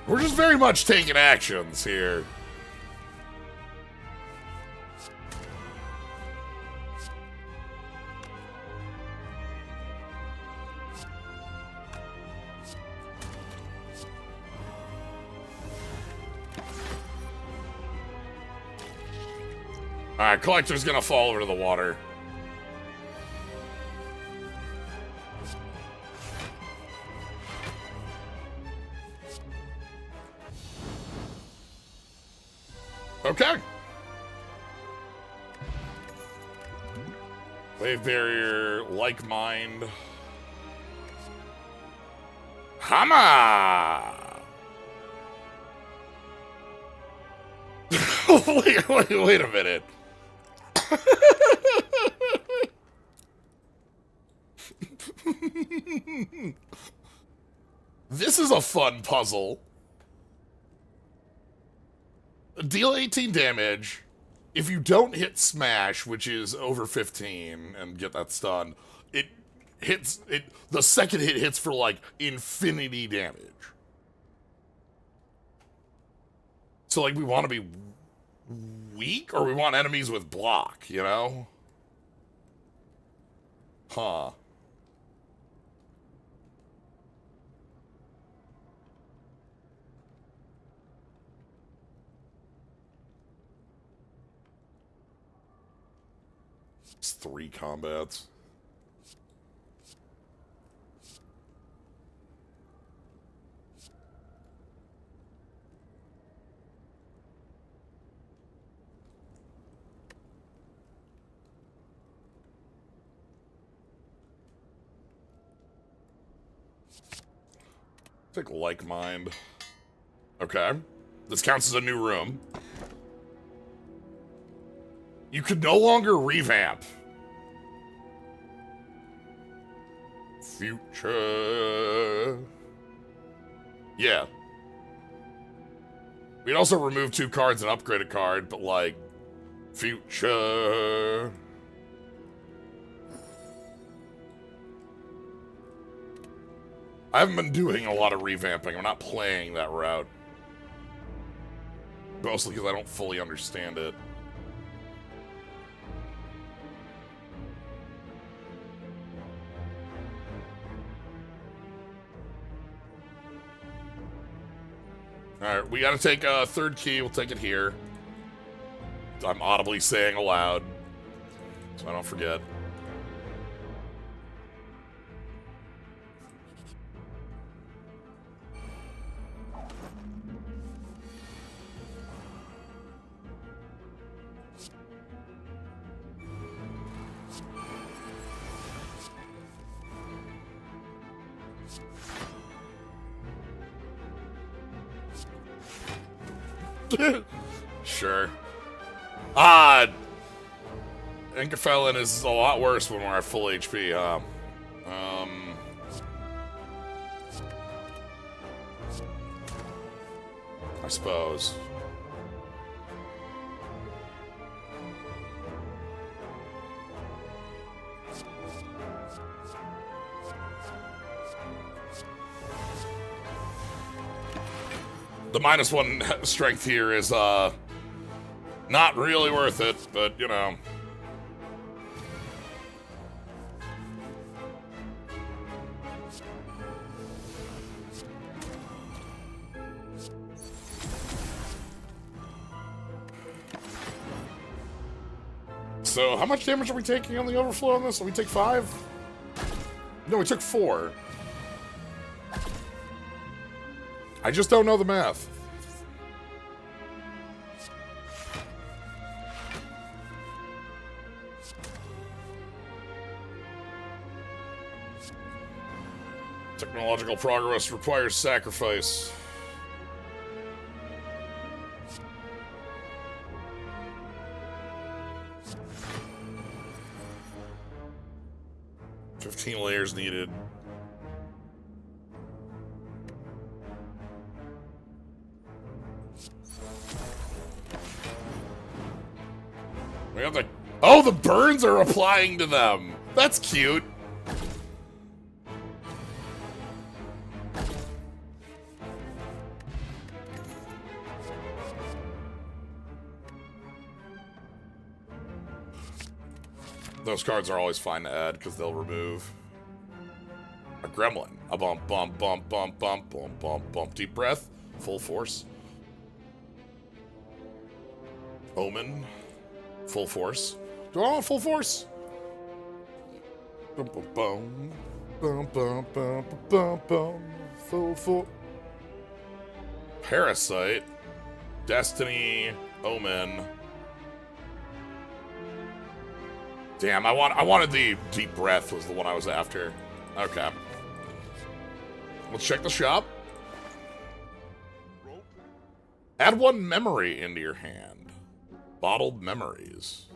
We're just very much taking actions here. Alright, Collector's gonna fall over to the water. Okay. Wave barrier, like mind. Hama! wait a minute. This is a fun puzzle. Deal 18 damage. If you don't hit smash, which is over 15, and get that stun, it hits it. The second hit hits for like infinity damage. So like we want to be weak, or we want enemies with block, you know? Huh. It's 3 combats. Take like mind. Okay. This counts as a new room. You could no longer revamp. Future. Yeah. We'd also remove 2 cards and upgrade a card, but like, future. I haven't been doing a lot of revamping. I'm not playing that route. Mostly because I don't fully understand it. Alright, we gotta take a 3rd key. We'll take it here. I'm audibly saying aloud, so I don't forget. Sure. Inkafelin is a lot worse when we're at full HP, huh? I suppose. The -1 strength here is, not really worth it, but, you know. So, how much damage are we taking on the overflow on this? Will we take 5? No, we took 4. I just don't know the math. Technological progress requires sacrifice. "15 layers needed." We have the... Oh, the burns are applying to them! That's cute! Those cards are always fine to add because they'll remove. A gremlin. A bump, bump, bump, bump, bump, bump, bump, bump. Deep breath. Full force. Omen. Full force. Do I want full force? Bum, bum, bum. Bum, bum, bum, bum, bum. Full. Parasite. Destiny. Omen. Damn, I wanted the deep breath was the one I was after. Okay. Let's check the shop. Rope. Add 1 memory into your hand. Bottled memories.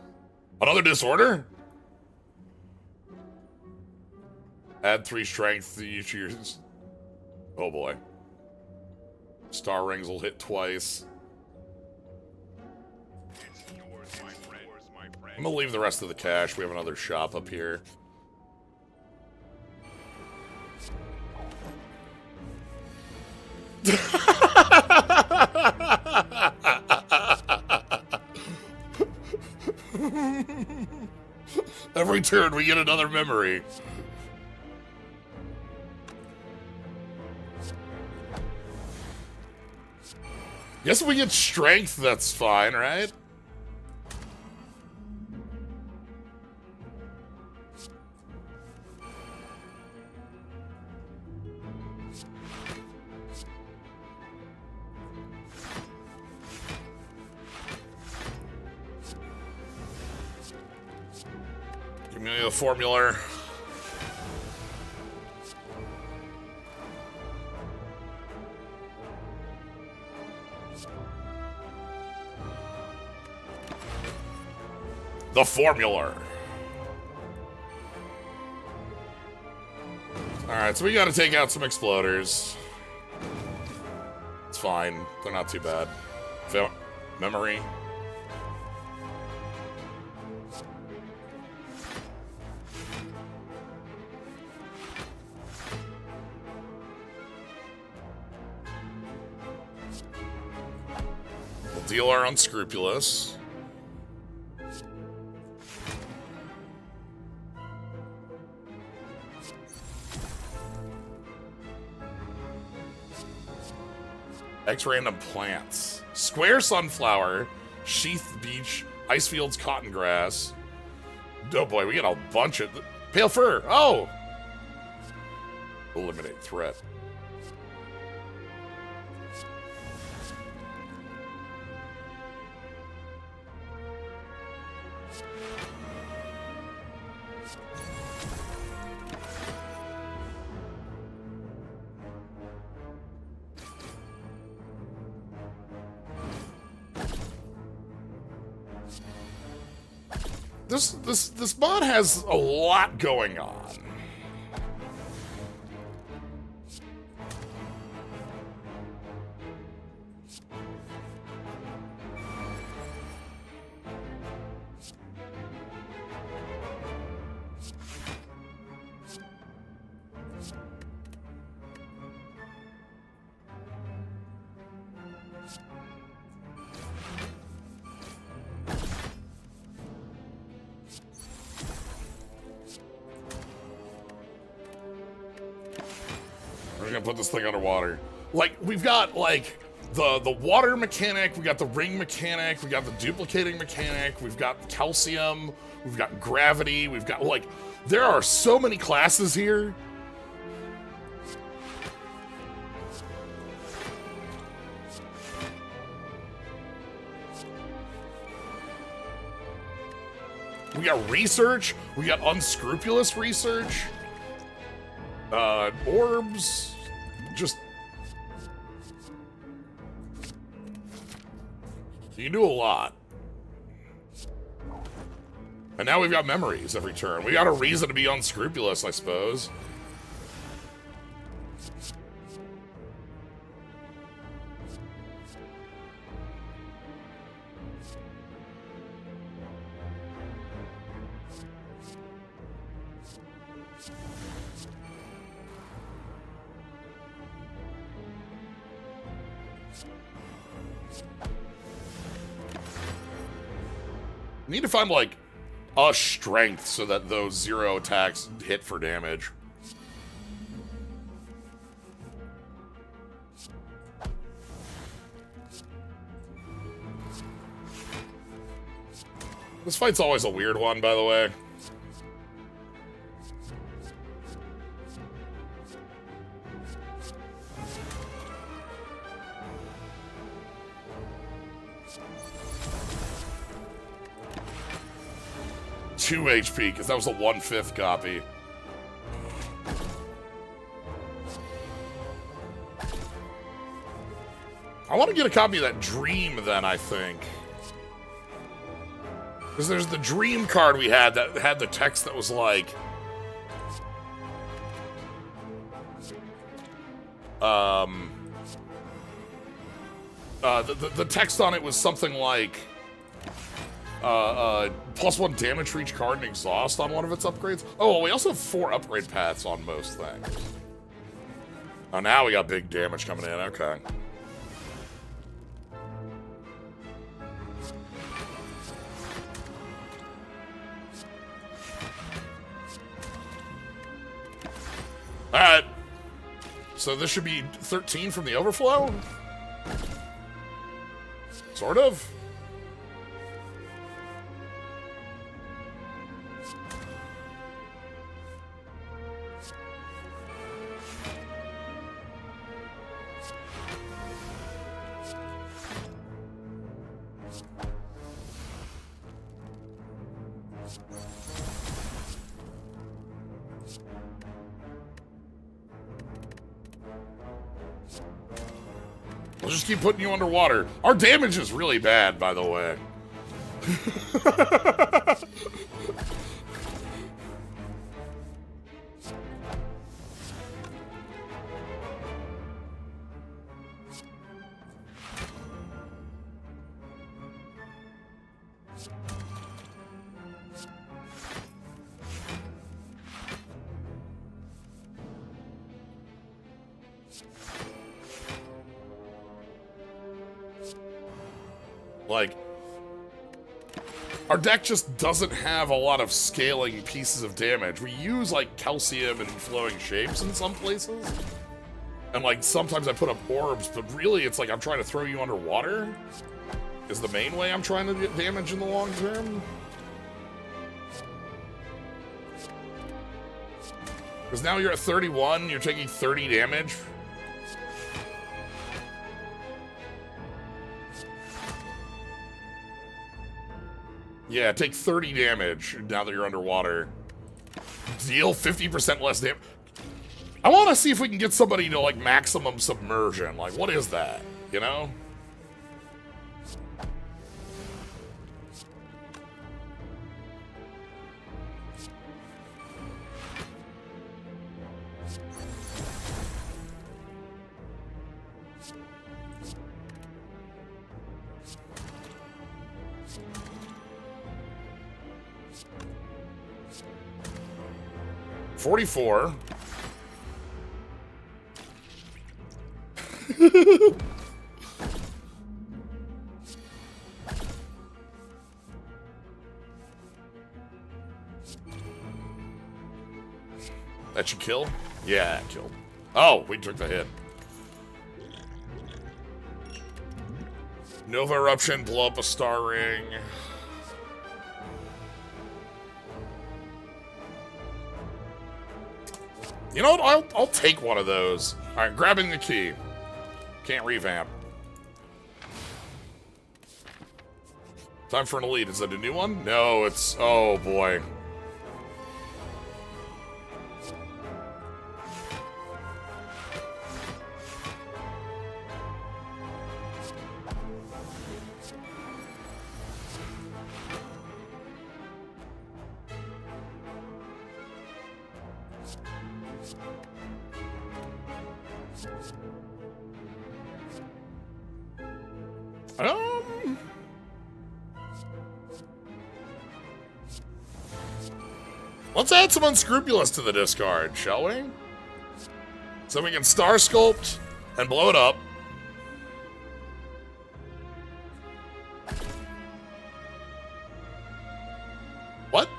Another disorder? Add 3 strength to each of your... Oh boy. Star rings will hit twice. It's yours, my friend. I'm gonna leave the rest of the cash. We have another shop up here. Every turn we get another memory. Guess if we get strength, that's fine, right? Give me the formula. The formula. Alright, so we gotta take out some exploders. It's fine. They're not too bad. Memory. We'll deal our unscrupulous. X-random plants. Square sunflower, sheath beech, icefields cotton grass. Oh boy, we get a bunch of... Pale fir! Oh! Eliminate threat. This mod has a lot going on. We're gonna put this thing underwater. Like, we've got, like, the water mechanic, we got the ring mechanic, we got the duplicating mechanic, we've got calcium, we've got gravity, we've got, like, there are so many classes here. We got research, we got unscrupulous research, orbs, just... You can do a lot. And now we've got memories every turn. We got a reason to be unscrupulous, I suppose. Need to find, like, a strength so that those 0 attacks hit for damage. This fight's always a weird one, by the way. Two HP, because that was a 1/5 copy. I want to get a copy of that Dream, then, I think. Because there's the Dream card we had that had the text that was like... the text on it was something like... +1 damage for each card and exhaust on one of its upgrades. Oh, we also have 4 upgrade paths on most things. Oh, now we got big damage coming in. Okay. Alright. So this should be 13 from the overflow? Sort of. We'll just keep putting you underwater. Our damage is really bad, by the way. Like, our deck just doesn't have a lot of scaling pieces of damage. We use, like, calcium and flowing shapes in some places. And, like, sometimes I put up orbs, but really it's like I'm trying to throw you underwater is the main way I'm trying to get damage in the long term. Because now you're at 31, you're taking 30 damage. Yeah, take 30 damage now that you're underwater. Deal 50% less damage. I want to see if we can get somebody to, like, maximum submersion. Like, what is that? You know? $44. That should kill? Yeah, it killed. Oh, we took the hit. Nova Eruption, blow up a star ring. You know what? I'll take one of those. All right, grabbing the key. Can't revamp. Time for an elite. Is that a new one? No, it's... Oh, boy. Let's add some Unscrupulous to the discard, shall we? So we can Star Sculpt and blow it up. What?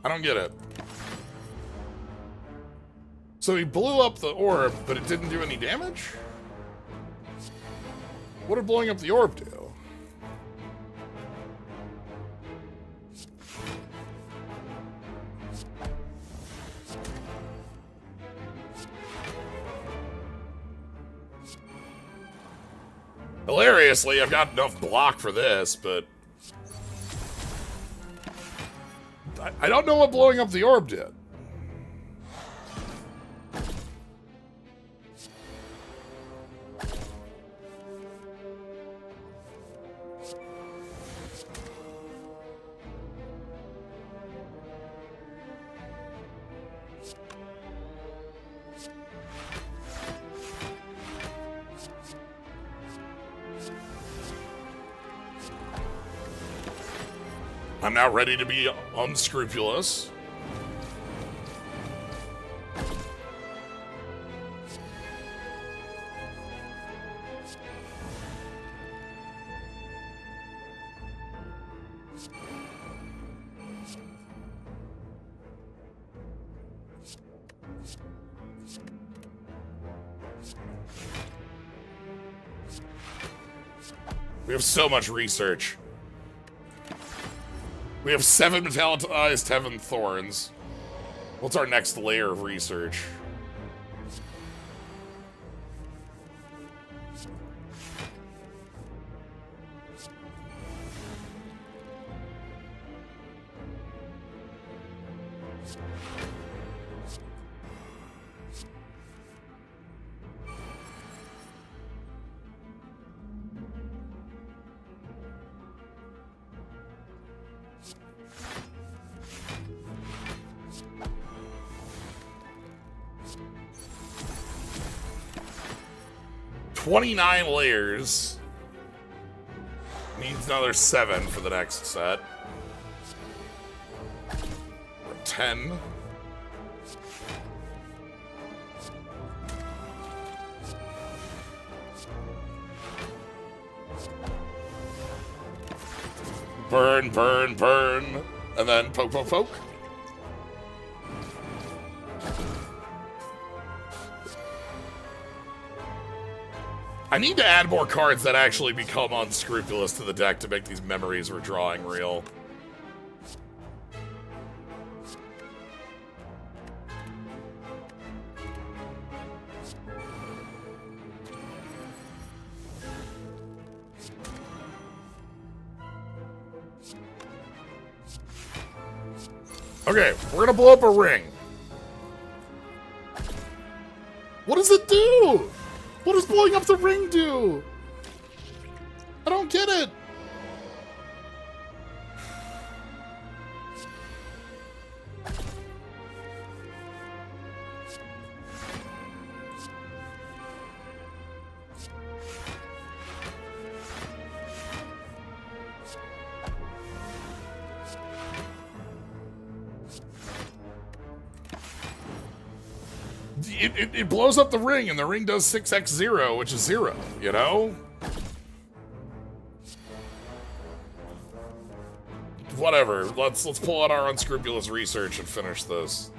I don't get it. So he blew up the orb, but it didn't do any damage? What did blowing up the orb do? Hilariously, I've got enough block for this, but... I don't know what blowing up the orb did. I'm now ready to be unscrupulous. We have so much research. We have 7 metallized Heaven Thorns. What's our next layer of research? "29 layers. Needs another 7 for the next set. 10. Burn, burn, burn. And then poke, poke, poke. I need to add more cards that actually become unscrupulous to the deck to make these memories we're drawing real. Okay, we're gonna blow up a ring. What does it do? What does blowing up the ring do? I don't get it. it blows up the ring, and the ring does 6x0, which is 0, you know? Whatever. Let's pull out our unscrupulous research and finish this.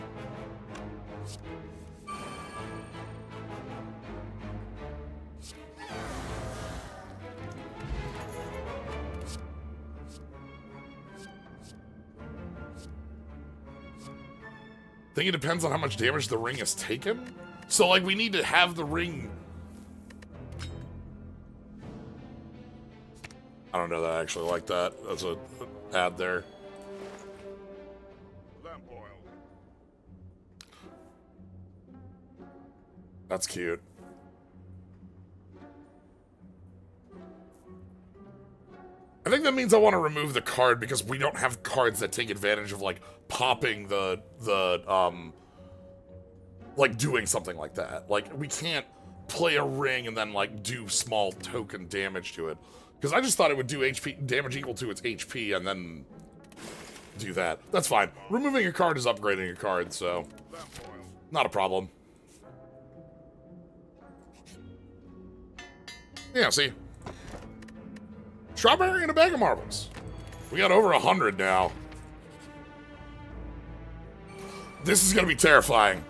I think it depends on how much damage the ring has taken. So, like, we need to have the ring... I don't know that I actually like that. That's a ad there. Lamp oil. That's cute. I think that means I want to remove the card because we don't have cards that take advantage of, like, popping like, doing something like that. Like, we can't play a ring and then, like, do small token damage to it. Because I just thought it would do HP damage equal to its HP and then do that. That's fine. Removing a card is upgrading a card, so not a problem. Yeah, see? Strawberry and a bag of marbles. We got over 100 now. This is gonna be terrifying.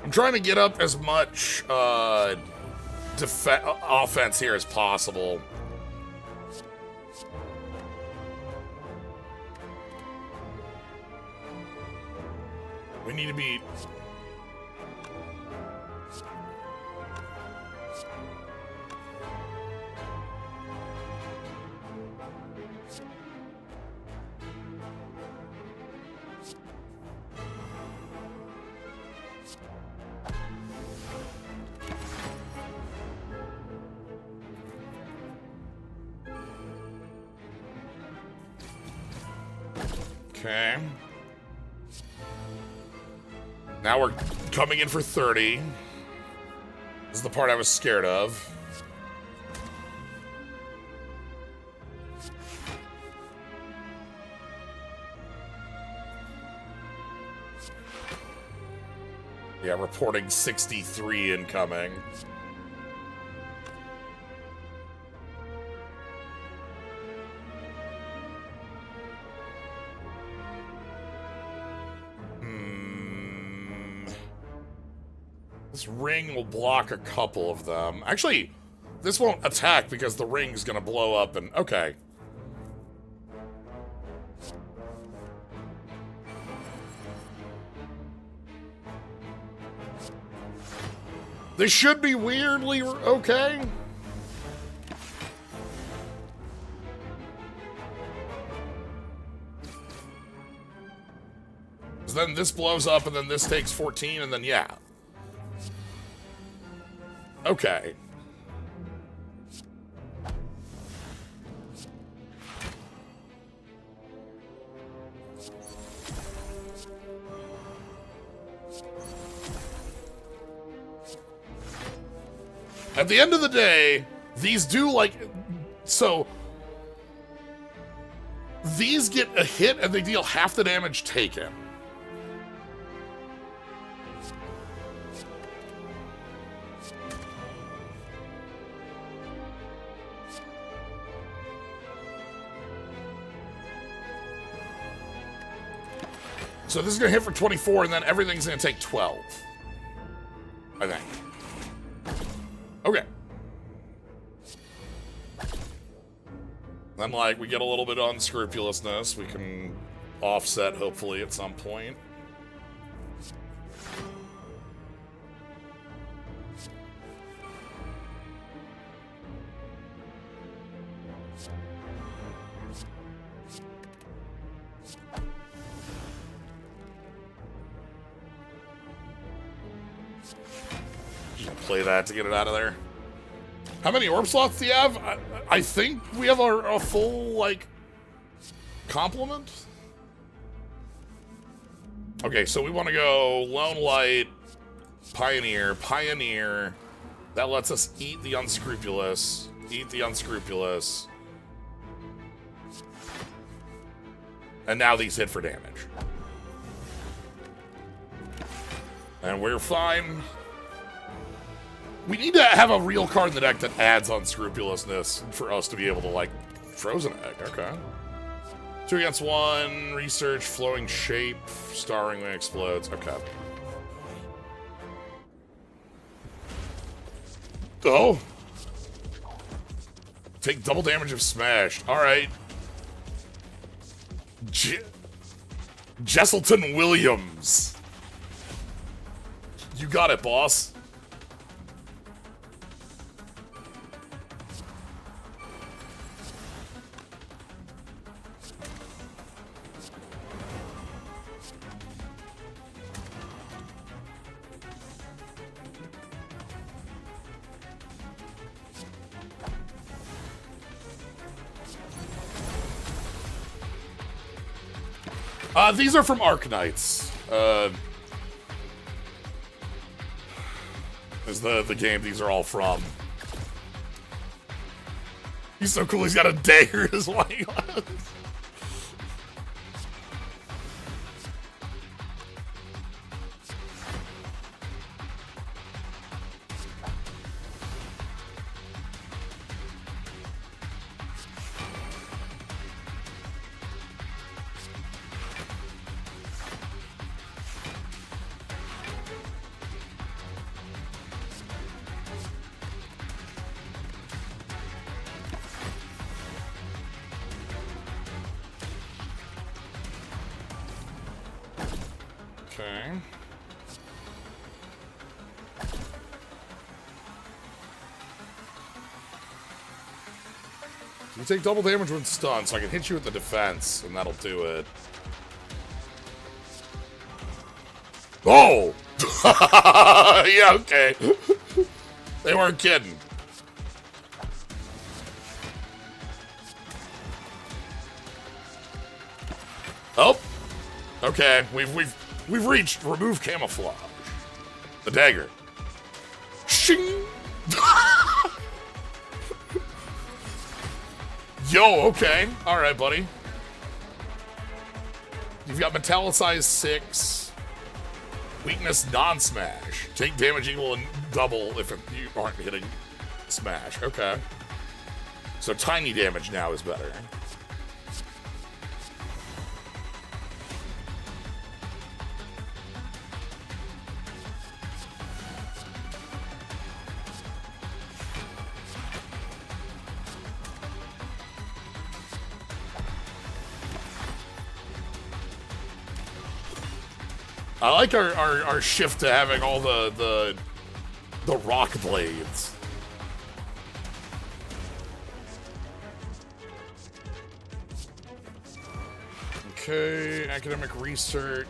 I'm trying to get up as much offense here as possible. We need to be... Okay. Now we're coming in for 30. This is the part I was scared of. Yeah, reporting 63 incoming. This ring will block a couple of them. Actually, this won't attack because the ring's gonna blow up and... Okay. This should be weirdly okay. So then this blows up and then this takes 14 and then yeah. Okay. At the end of the day, these do like... So... These get a hit and they deal half the damage taken. So this is going to hit for 24, and then everything's going to take 12. I think. Okay. Then, like, we get a little bit of unscrupulousness. We can offset, hopefully, at some point. Play that to get it out of there. How many orb slots do you have? I think we have a full, like, complement. Okay, so we want to go Lone Light, Pioneer, Pioneer. That lets us eat the Unscrupulous. Eat the Unscrupulous. And now these hit for damage. And we're fine. We need to have a real card in the deck that adds unscrupulousness for us to be able to, like, Frozen Egg. Okay. 2 against 1, research, flowing shape, starring when it explodes. Okay. Oh. Take double damage if smashed. Alright. Jesselton Williams. You got it, boss. These are from Arknights. Is the game these are all from. He's so cool, he's got a dagger as well. Okay. You take double damage when stunned, so I can hit you with the defense, and that'll do it. Oh! Yeah, okay. They weren't kidding. Oh! Okay, we've reached remove camouflage. The dagger. Shing! Yo, okay. Alright, buddy. You've got Metallicized 6. Weakness non-smash. Take damage equal and double if you aren't hitting smash. Okay. So tiny damage now is better. I like our shift to having all the rock blades. Okay, academic research.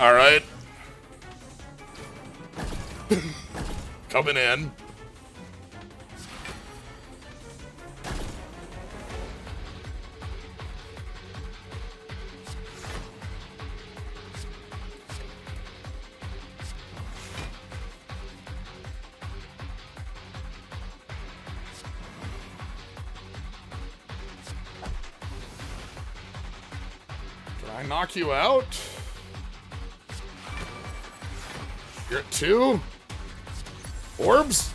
All right. Coming in. I knock you out? You're at 2? Orbs?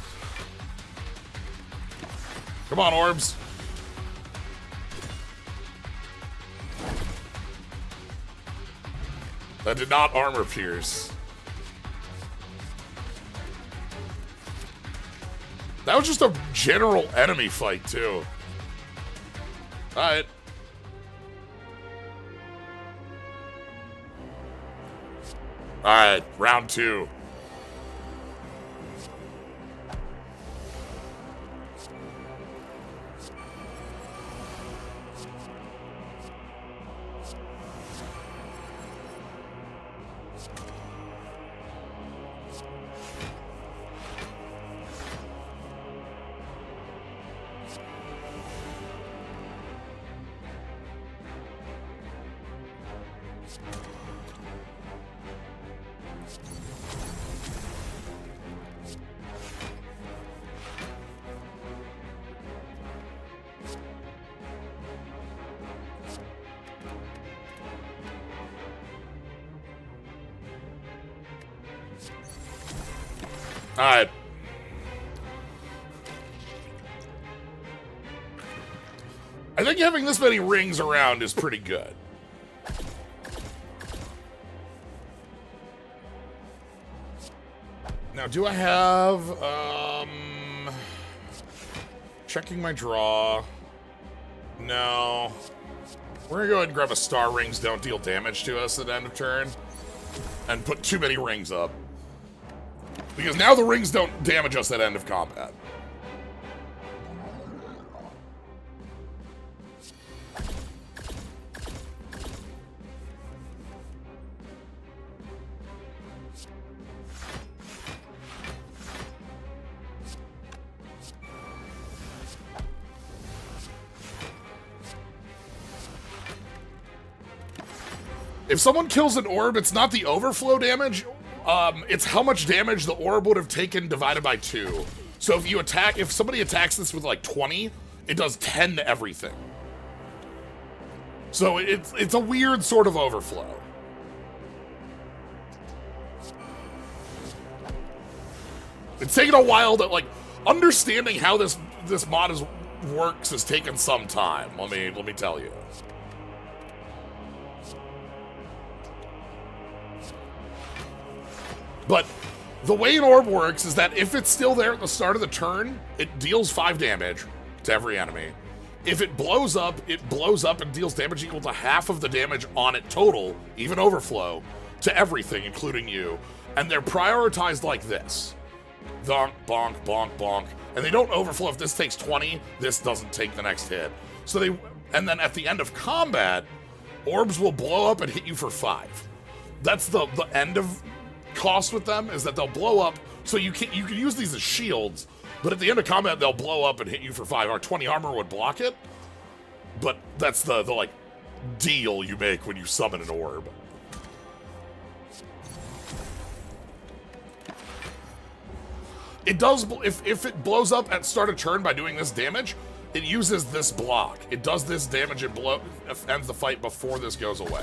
Come on, Orbs. That did not armor pierce. That was just a general enemy fight, too. Alright. Alright, round 2. Alright. I think having this many rings around is pretty good. Now, do I have, checking my draw. No. We're gonna go ahead and grab a star rings don't deal damage to us at the end of turn. And put too many rings up. Because now the rings don't damage us at end of combat. If someone kills an orb, it's not the overflow damage. It's how much damage the orb would have taken divided by 2. So if somebody attacks this with like 20, it does 10 to everything. So it's a weird sort of overflow. It's taken a while to, like, understanding how this mod works has taken some time. Let me tell you. But the way an orb works is that if it's still there at the start of the turn, it deals 5 damage to every enemy. If it blows up and deals damage equal to half of the damage on it total, even overflow, to everything, including you. And they're prioritized like this. Bonk, bonk, bonk, bonk. And they don't overflow. If this takes 20, this doesn't take the next hit. And then at the end of combat, orbs will blow up and hit you for 5. That's the end of cost with them, is that they'll blow up, so you can use these as shields, but at the end of combat they'll blow up and hit you for 5. Our 20 armor would block it, but that's the like deal you make when you summon an orb. It does, if it blows up at start of turn by doing this damage, it uses this block. It does this damage and ends the fight before this goes away.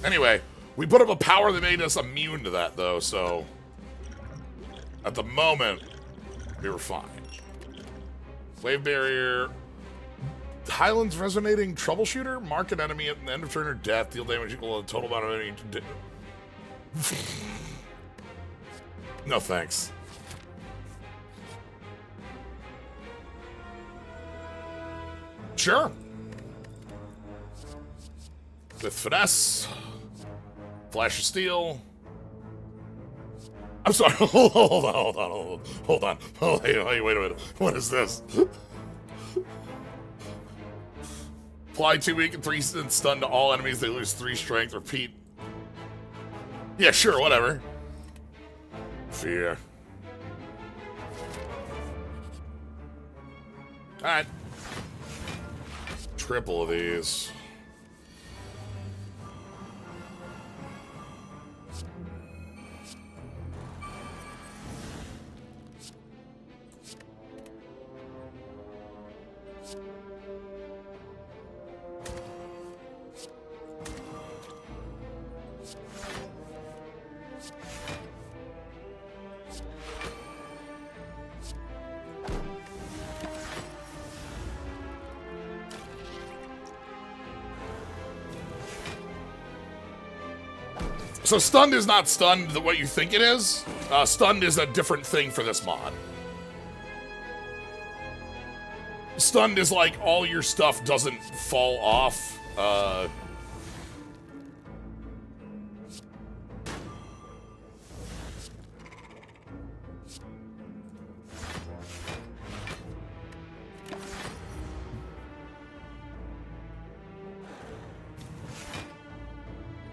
Anyway, we put up a power that made us immune to that, though, so at the moment, we were fine. Wave barrier. Highlands resonating troubleshooter. Mark an enemy at the end of turn or death. Deal damage equal to the total amount of enemy. No thanks. Sure. With finesse. Flash of steel. I'm sorry. Hold on. Oh, hey, wait a minute. What is this? Fly 2 weak and 3 and stun to all enemies. They lose 3 strength. Repeat. Yeah, sure, whatever. Fear. Alright. Triple of these. So stunned is not stunned the way you think it is. Stunned is a different thing for this mod. Stunned is like all your stuff doesn't fall off.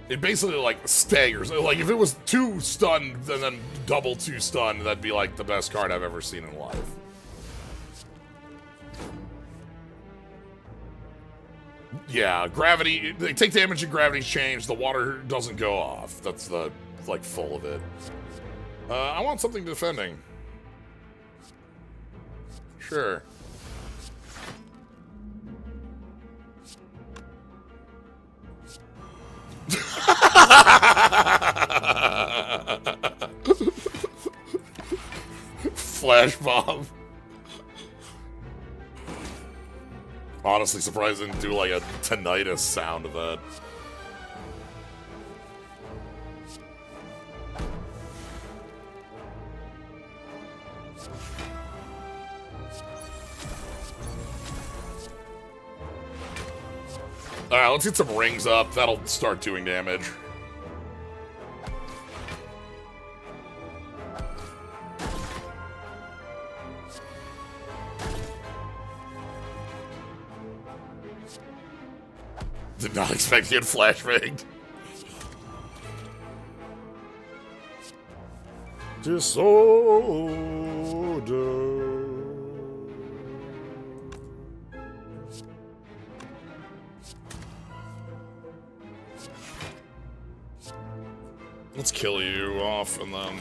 It basically like staggers. Like if it was 2 stunned and then double 2 stunned, that'd be like the best card I've ever seen in life. Yeah, gravity, they take damage and gravity's changed. The water doesn't go off. That's the, like, full of it. I want something defending. Sure. Flash bomb. Honestly, surprised I didn't do like a tinnitus sound of that. Alright, let's get some rings up. That'll start doing damage. Did not expect to get flashbanged. Disorder. Let's kill you off and then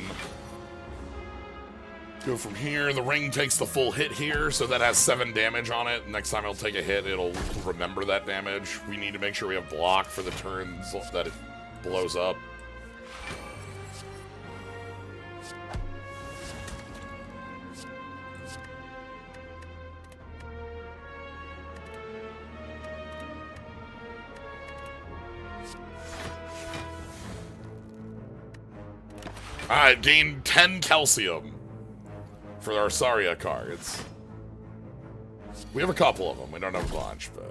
go from here. The ring takes the full hit here, so that has 7 damage on it. Next time it'll take a hit, it'll remember that damage. We need to make sure we have block for the turns that it blows up. Alright, gain 10 calcium for our Saria cards. We have a couple of them. We don't have a bunch, but...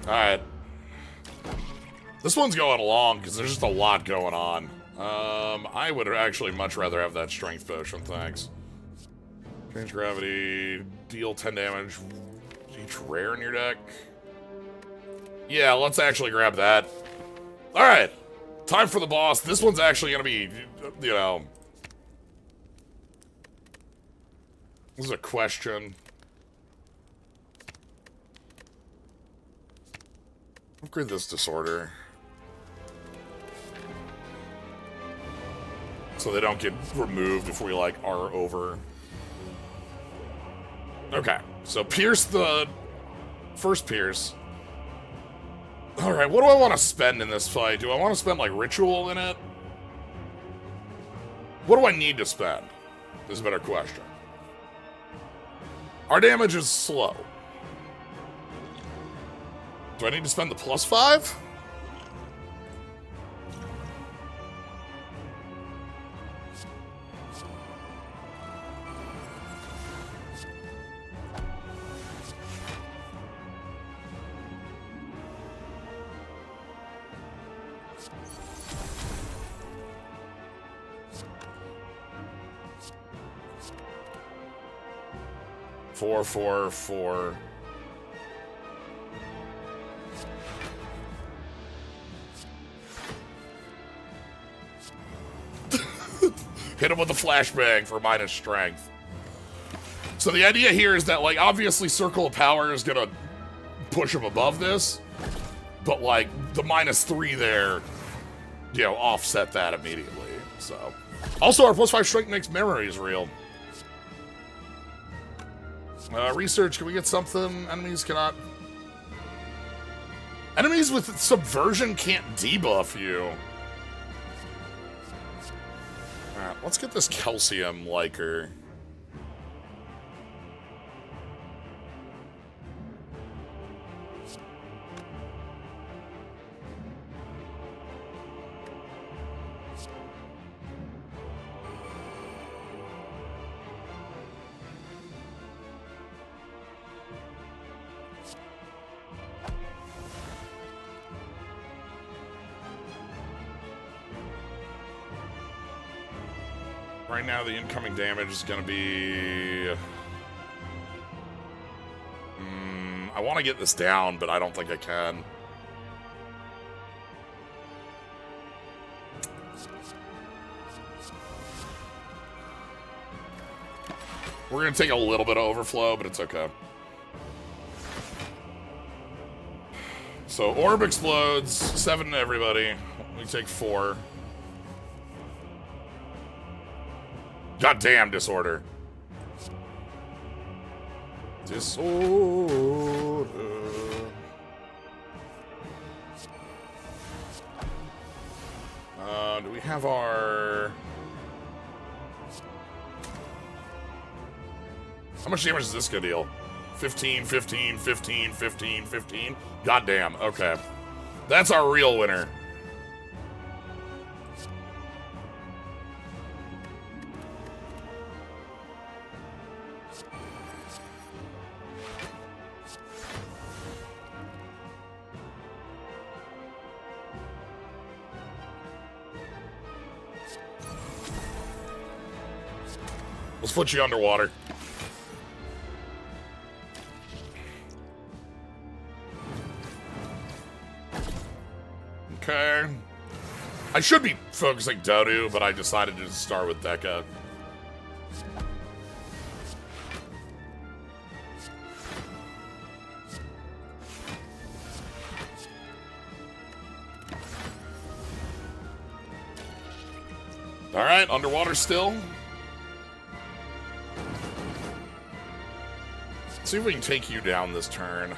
Alright. This one's going along because there's just a lot going on. I would actually much rather have that strength potion, thanks. Change gravity, deal 10 damage each rare in your deck. Yeah, let's actually grab that. Alright, time for the boss. This one's actually gonna be, you know... This is a question. Upgrade this disorder. So they don't get removed if we, like, are over. Okay, so pierce the... First pierce. Alright, what do I want to spend in this fight? Do I want to spend, like, ritual in it? What do I need to spend? Is a better question. Our damage is slow. Do I need to spend the +5? Four, 4. Hit him with a flashbang for minus strength. So the idea here is that, like, obviously Circle of Power is gonna push him above this, but, like, the -3 there, you know, offset that immediately, so. Also, our +5 strength makes memories real. Research, can we get something? Enemies cannot... Enemies with subversion can't debuff you. Alright, let's get this calcium liker. Right now, the incoming damage is going to be... I want to get this down, but I don't think I can. We're going to take a little bit of overflow, but it's okay. So, orb explodes. 7 to everybody. We take 4. Goddamn disorder. Disorder. Do we have our... How much damage is this gonna deal? 15, 15, 15, 15, 15. Goddamn, okay. That's our real winner. Let's put you underwater. Okay. I should be focusing Dodu, but I decided to start with Deca. Alright, underwater still. Let's see if we can take you down this turn.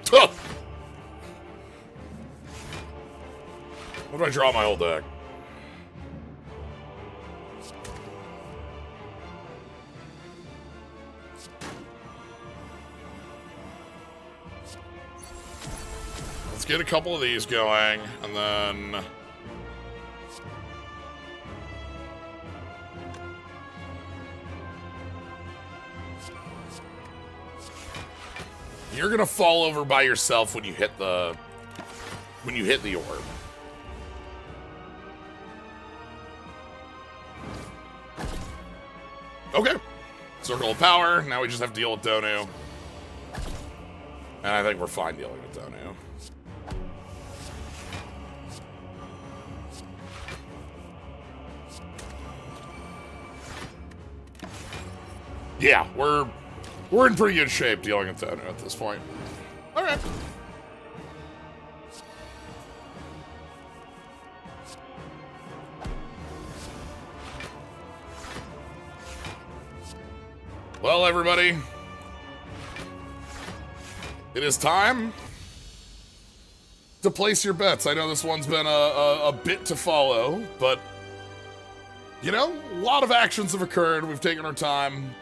Huh! What do I draw my whole deck? Let's get a couple of these going, and then... You're gonna fall over by yourself when you hit the orb. Okay. Circle of power. Now we just have to deal with Donu. And I think we're fine dealing with Donu. Yeah, we're in pretty good shape dealing with Donu at this point. Alright. Well, everybody, it is time to place your bets. I know this one's been a bit to follow, but, you know, a lot of actions have occurred. We've taken our time.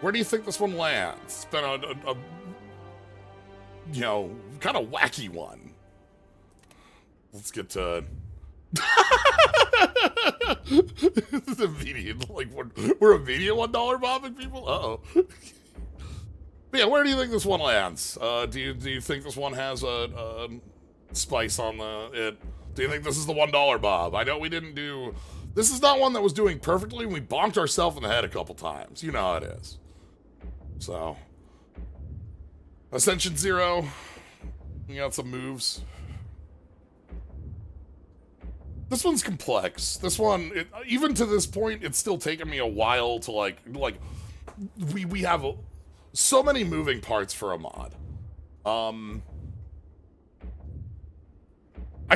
Where do you think this one lands? It's been a you know, kind of wacky one. Let's get to... This is immediate, like, we're immediate $1 bombing people? Uh-oh. But yeah, where do you think this one lands? Do you think this one has a spice on it? Do you think this is the $1 bob? I know we didn't do... This is not one that was doing perfectly, and we bonked ourselves in the head a couple times. You know how it is. So, Ascension 0, we got some moves. This one's complex. This one, even to this point, it's still taken me a while to like we have so many moving parts for a mod. I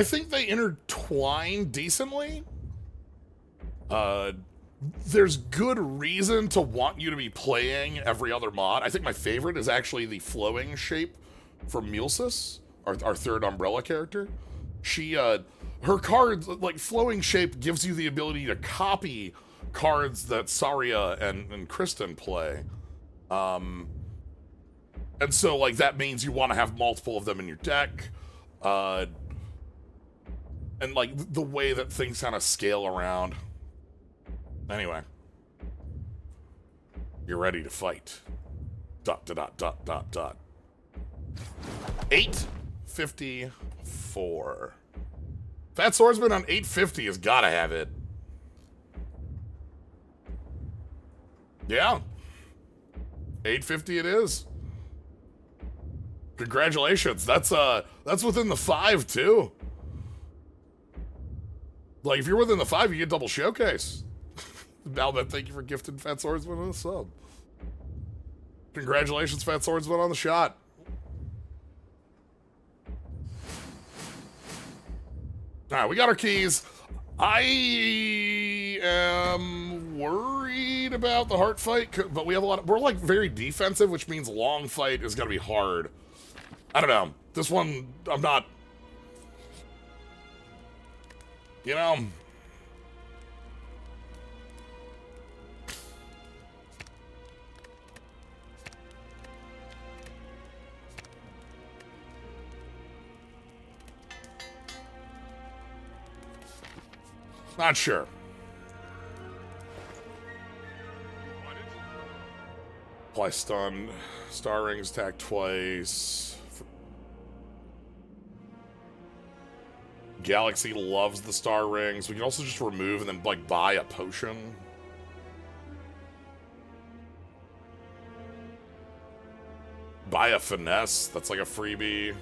think they intertwine decently. there's good reason to want you to be playing every other mod. I think my favorite is actually the flowing shape from Mulsis, our third umbrella character. She, her cards, like flowing shape gives you the ability to copy cards that Saria and Kristen play. And so like that means you want to have multiple of them in your deck. And like the way that things kind of scale around. Anyway, you're ready to fight. ... 854. Fat Swordsman on 850 has got to have it. Yeah. 850 it is. Congratulations. That's within the 5 too. Like if you're within the 5, you get double showcase. Balbet, thank you for gifting Fat Swordsman a sub. Congratulations, Fat Swordsman, on the shot. Alright, we got our keys. I am worried about the heart fight, but we have a lot of, we're like very defensive, which means long fight is gonna be hard. I don't know. This one, I'm not, you know. Not sure. Apply stun. Star rings attack twice. Galaxy loves the star rings. We can also just remove and then like buy a potion. Buy a finesse. That's like a freebie.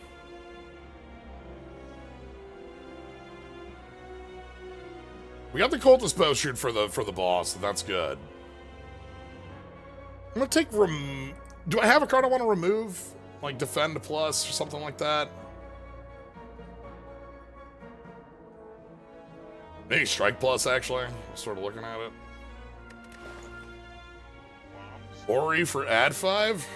We got the cultist potion for the boss, so that's good. I'm gonna take do I have a card I want to remove? Like defend plus or something like that? Maybe strike plus actually. I'm sort of looking at it. Ori for add 5?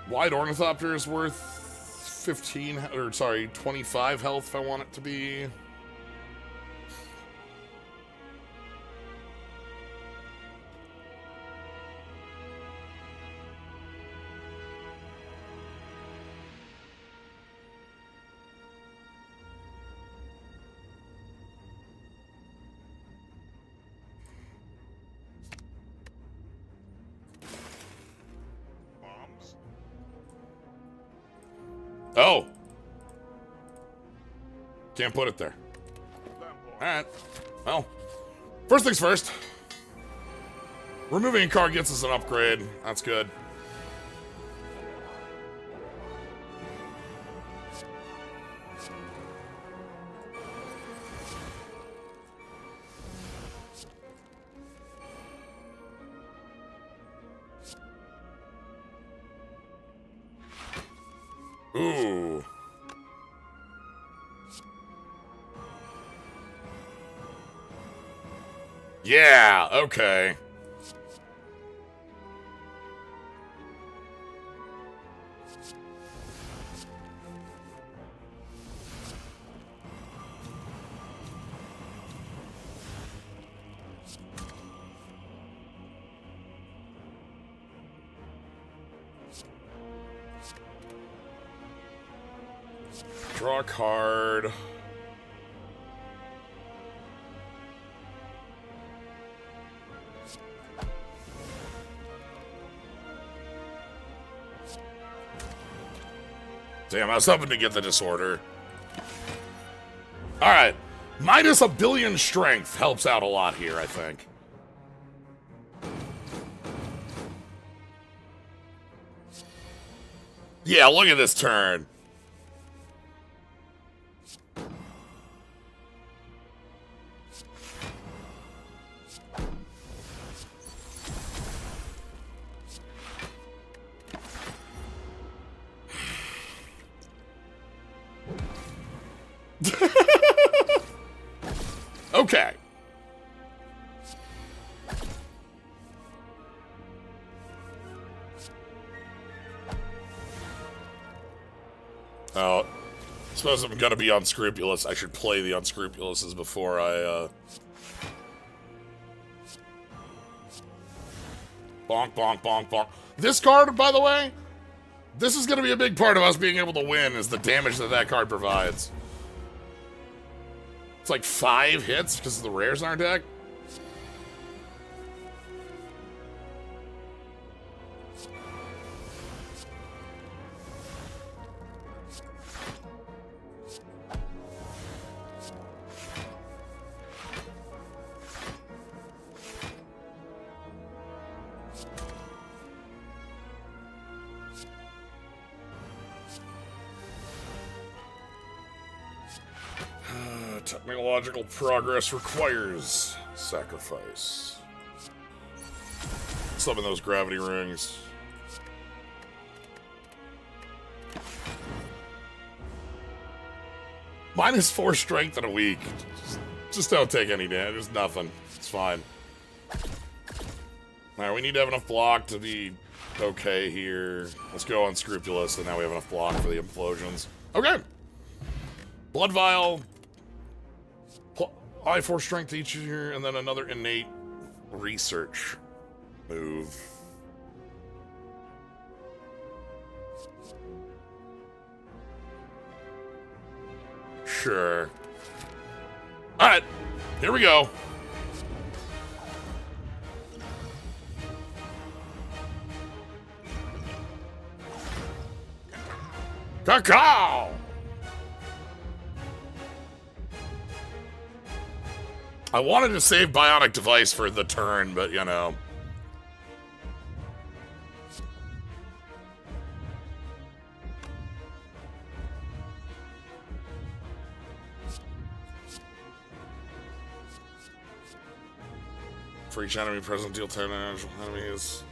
Wide Ornithopter is worth 25 health if I want it to be. Oh! Can't put it there. Alright. Well, first things first. Removing a card gets us an upgrade. That's good. Ooh. Yeah, okay. Draw a card. Damn, I was hoping to get the disorder. Alright. Minus a billion strength helps out a lot here, I think. Yeah, look at this turn. Okay. Oh, I suppose I'm gonna be unscrupulous. I should play the unscrupulouses before I, Bonk, bonk, bonk, bonk. This card, by the way, this is gonna be a big part of us being able to win, is the damage that that card provides. It's like 5 hits because of the rares in our deck. Technological progress requires sacrifice. Summon those gravity rings. -4 strength in a week. Just don't take any damage. There's nothing. It's fine. Alright, we need to have enough block to be okay here. Let's go unscrupulous, and now we have enough block for the implosions. Okay. Blood Vial. I4 strength each year, and then another innate research move. Sure. Alright, here we go. Cacao! I wanted to save Bionic Device for the turn, but you know. For each enemy present, deal 10 damage to enemies.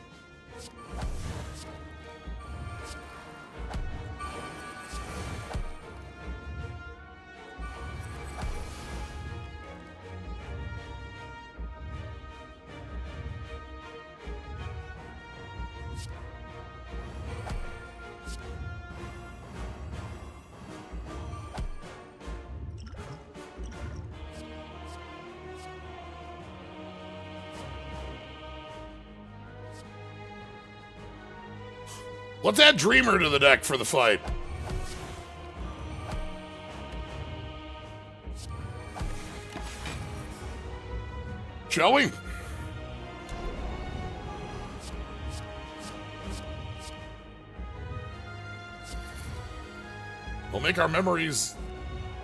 Let's add Dreamer to the deck for the fight. Shall we? We'll make our memories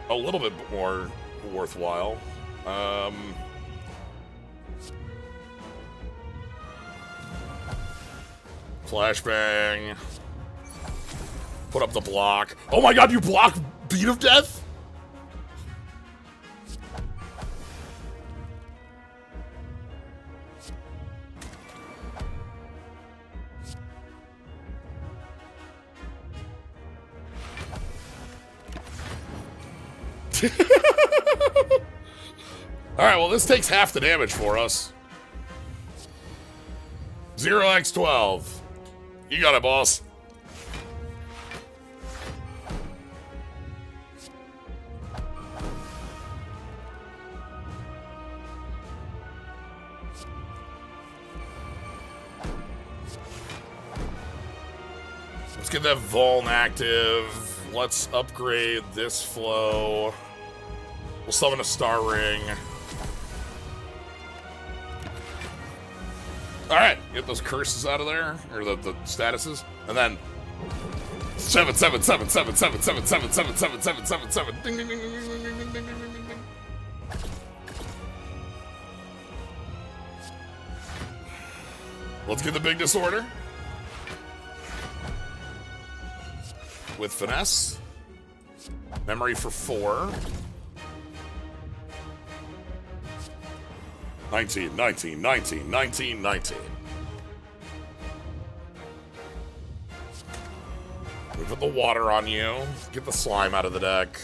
a little bit more worthwhile. Flashbang. Put up the block. Oh my god, you block Beat of Death? Alright, well this takes half the damage for us. 0x12. You got it, boss. Let's get that Vuln active. Let's upgrade this flow. We'll summon a Star Ring. Alright, get those curses out of there, or the statuses, and then 7 7 7 7 7 7 7 7 7 7 7 7 ding ding ding ding ding ding ding ding ding ding ding. Let's get the big disorder. With finesse. Memory for 4. 19, 19, 19, 19, 19. We put the water on you. Get the slime out of the deck.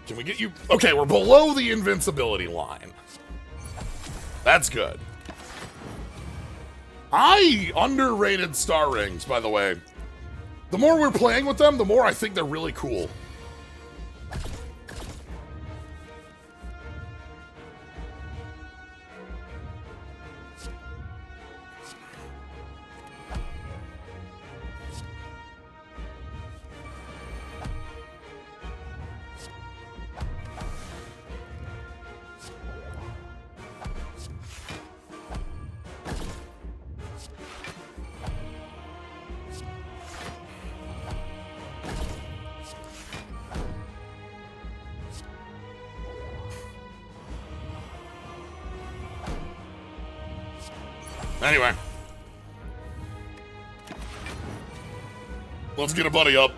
Can we get you? Okay, we're below the invincibility line. That's good. I underrated star rings, by the way. The more we're playing with them, the more I think they're really cool. Anyway. Let's get a buddy up.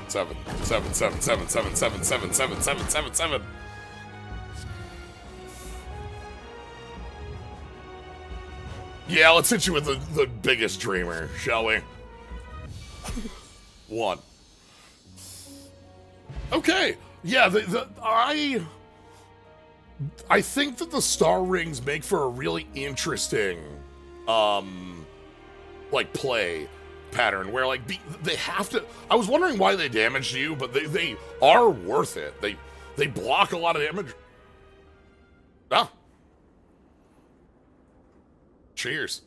7, 7, 7, 7, 7, 7, 7, 7, 7, 7, 7. Yeah, let's hit you with the biggest dreamer, shall we? 1. Okay. Yeah, I think that the star rings make for a really interesting, like, play pattern where, like, they have to. I was wondering why they damaged you, but they are worth it. They block a lot of damage. Ah. Cheers.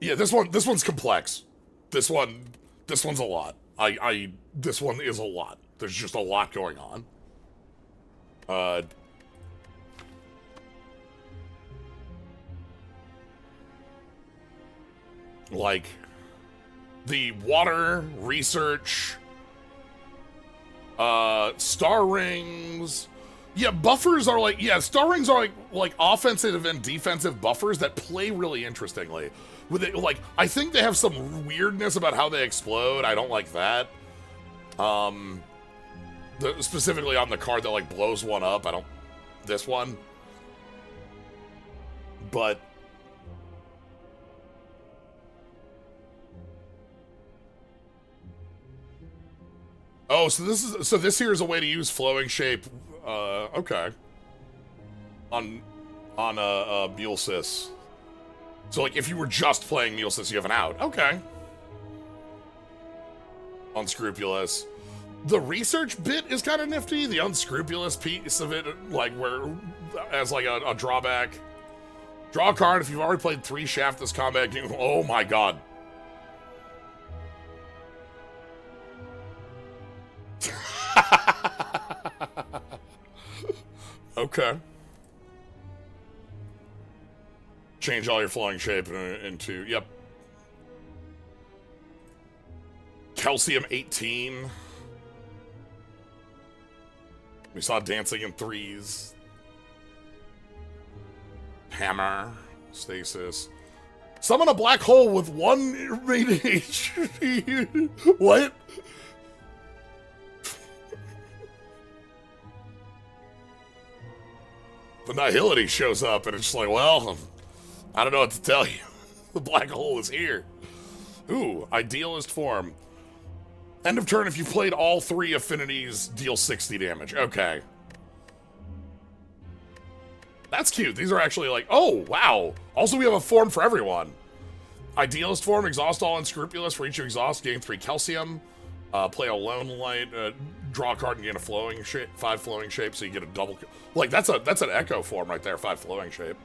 Yeah, this one's complex. This one's a lot. This one is a lot. There's just a lot going on. Like the water research, star rings. Yeah, buffers are like, yeah, star rings are like offensive and defensive buffers that play really interestingly. With it, like, I think they have some weirdness about how they explode. I don't like that. Specifically on the card that like blows one up. I don't. This one. But. Oh, so this here is a way to use flowing shape. Okay. On Mulesys. So, like, if you were just playing Mulesys, you have an out. Okay. Unscrupulous. The research bit is kind of nifty. The unscrupulous piece of it, like, where, as, like, a drawback. Draw a card if you've already played 3 Shaft this combat game. Oh, my God. Okay. Change all your flowing shape into, yep. Calcium 18. We saw Dancing in Threes. Hammer. Stasis. Summon a black hole with 1 remaining HP. What? The Nihility shows up and it's just like, well, I don't know what to tell you. The black hole is here. Ooh, Idealist form. End of turn, if you played all 3 affinities, deal 60 damage. Okay. That's cute. These are actually like, oh, wow. Also, we have a form for everyone. Idealist form, exhaust all unscrupulous. For each you exhaust, gain 3 calcium. Play a lone light, draw a card and gain a flowing shape, 5 flowing shape, so you get a double. Like, that's an echo form right there, 5 flowing shape.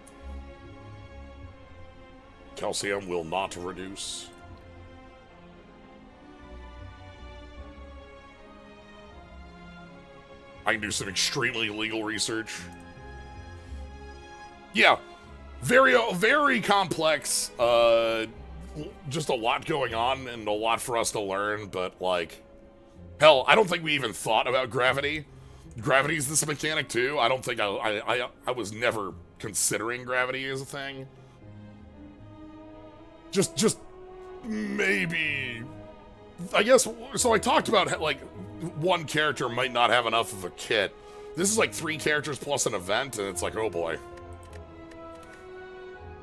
Calcium will not reduce. I can do some extremely legal research. Yeah, very complex. Just a lot going on and a lot for us to learn, but like, hell, I don't think we even thought about gravity. Gravity's this mechanic too. I don't think I was never considering gravity as a thing. Just maybe, I guess. So I talked about like one character might not have enough of a kit. This is like 3 characters plus an event, and it's like, oh boy.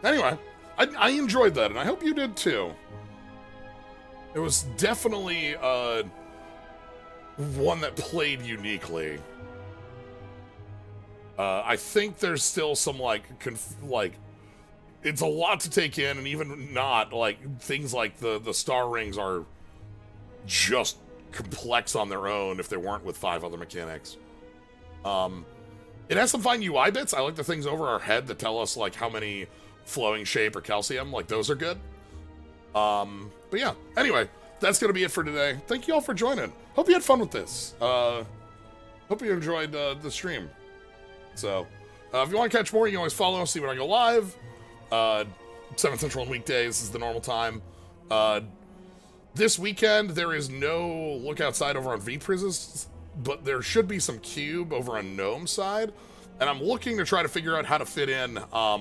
Anyway, I enjoyed that, and I hope you did too. It was definitely one that played uniquely. I think there's still some it's a lot to take in, and even not like things like the star rings are just complex on their own if they weren't with 5 other mechanics. It has some fine UI bits. I like the things over our head that tell us like how many flowing shape or calcium, like those are good. But yeah, anyway, that's gonna be it for today. Thank you all for joining. Hope you had fun with this. Hope you enjoyed the stream. So, if you want to catch more, you can always follow us, see when I go live. 7 Central on weekdays is the normal time. This weekend, there is no Look Outside over on V-Prisons, but there should be some Cube over on Gnome side. And I'm looking to try to figure out how to fit in a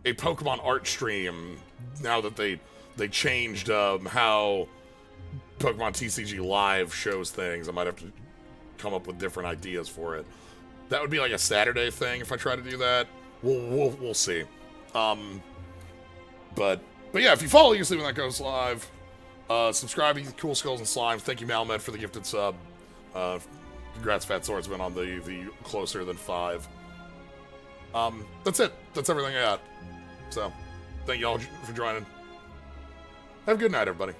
Pokemon art stream now that they changed how Pokemon TCG Live shows things. I might have to come up with different ideas for it. That would be like a Saturday thing if I try to do that. We'll see. But yeah, if you follow, you see when that goes live. Subscribe to Cool Skulls and Slime. Thank you, Malmed, for the gifted sub. Congrats, Fat Swordsman, on the closer than 5. That's it. That's everything I got. So, thank you all for joining. Have a good night, everybody.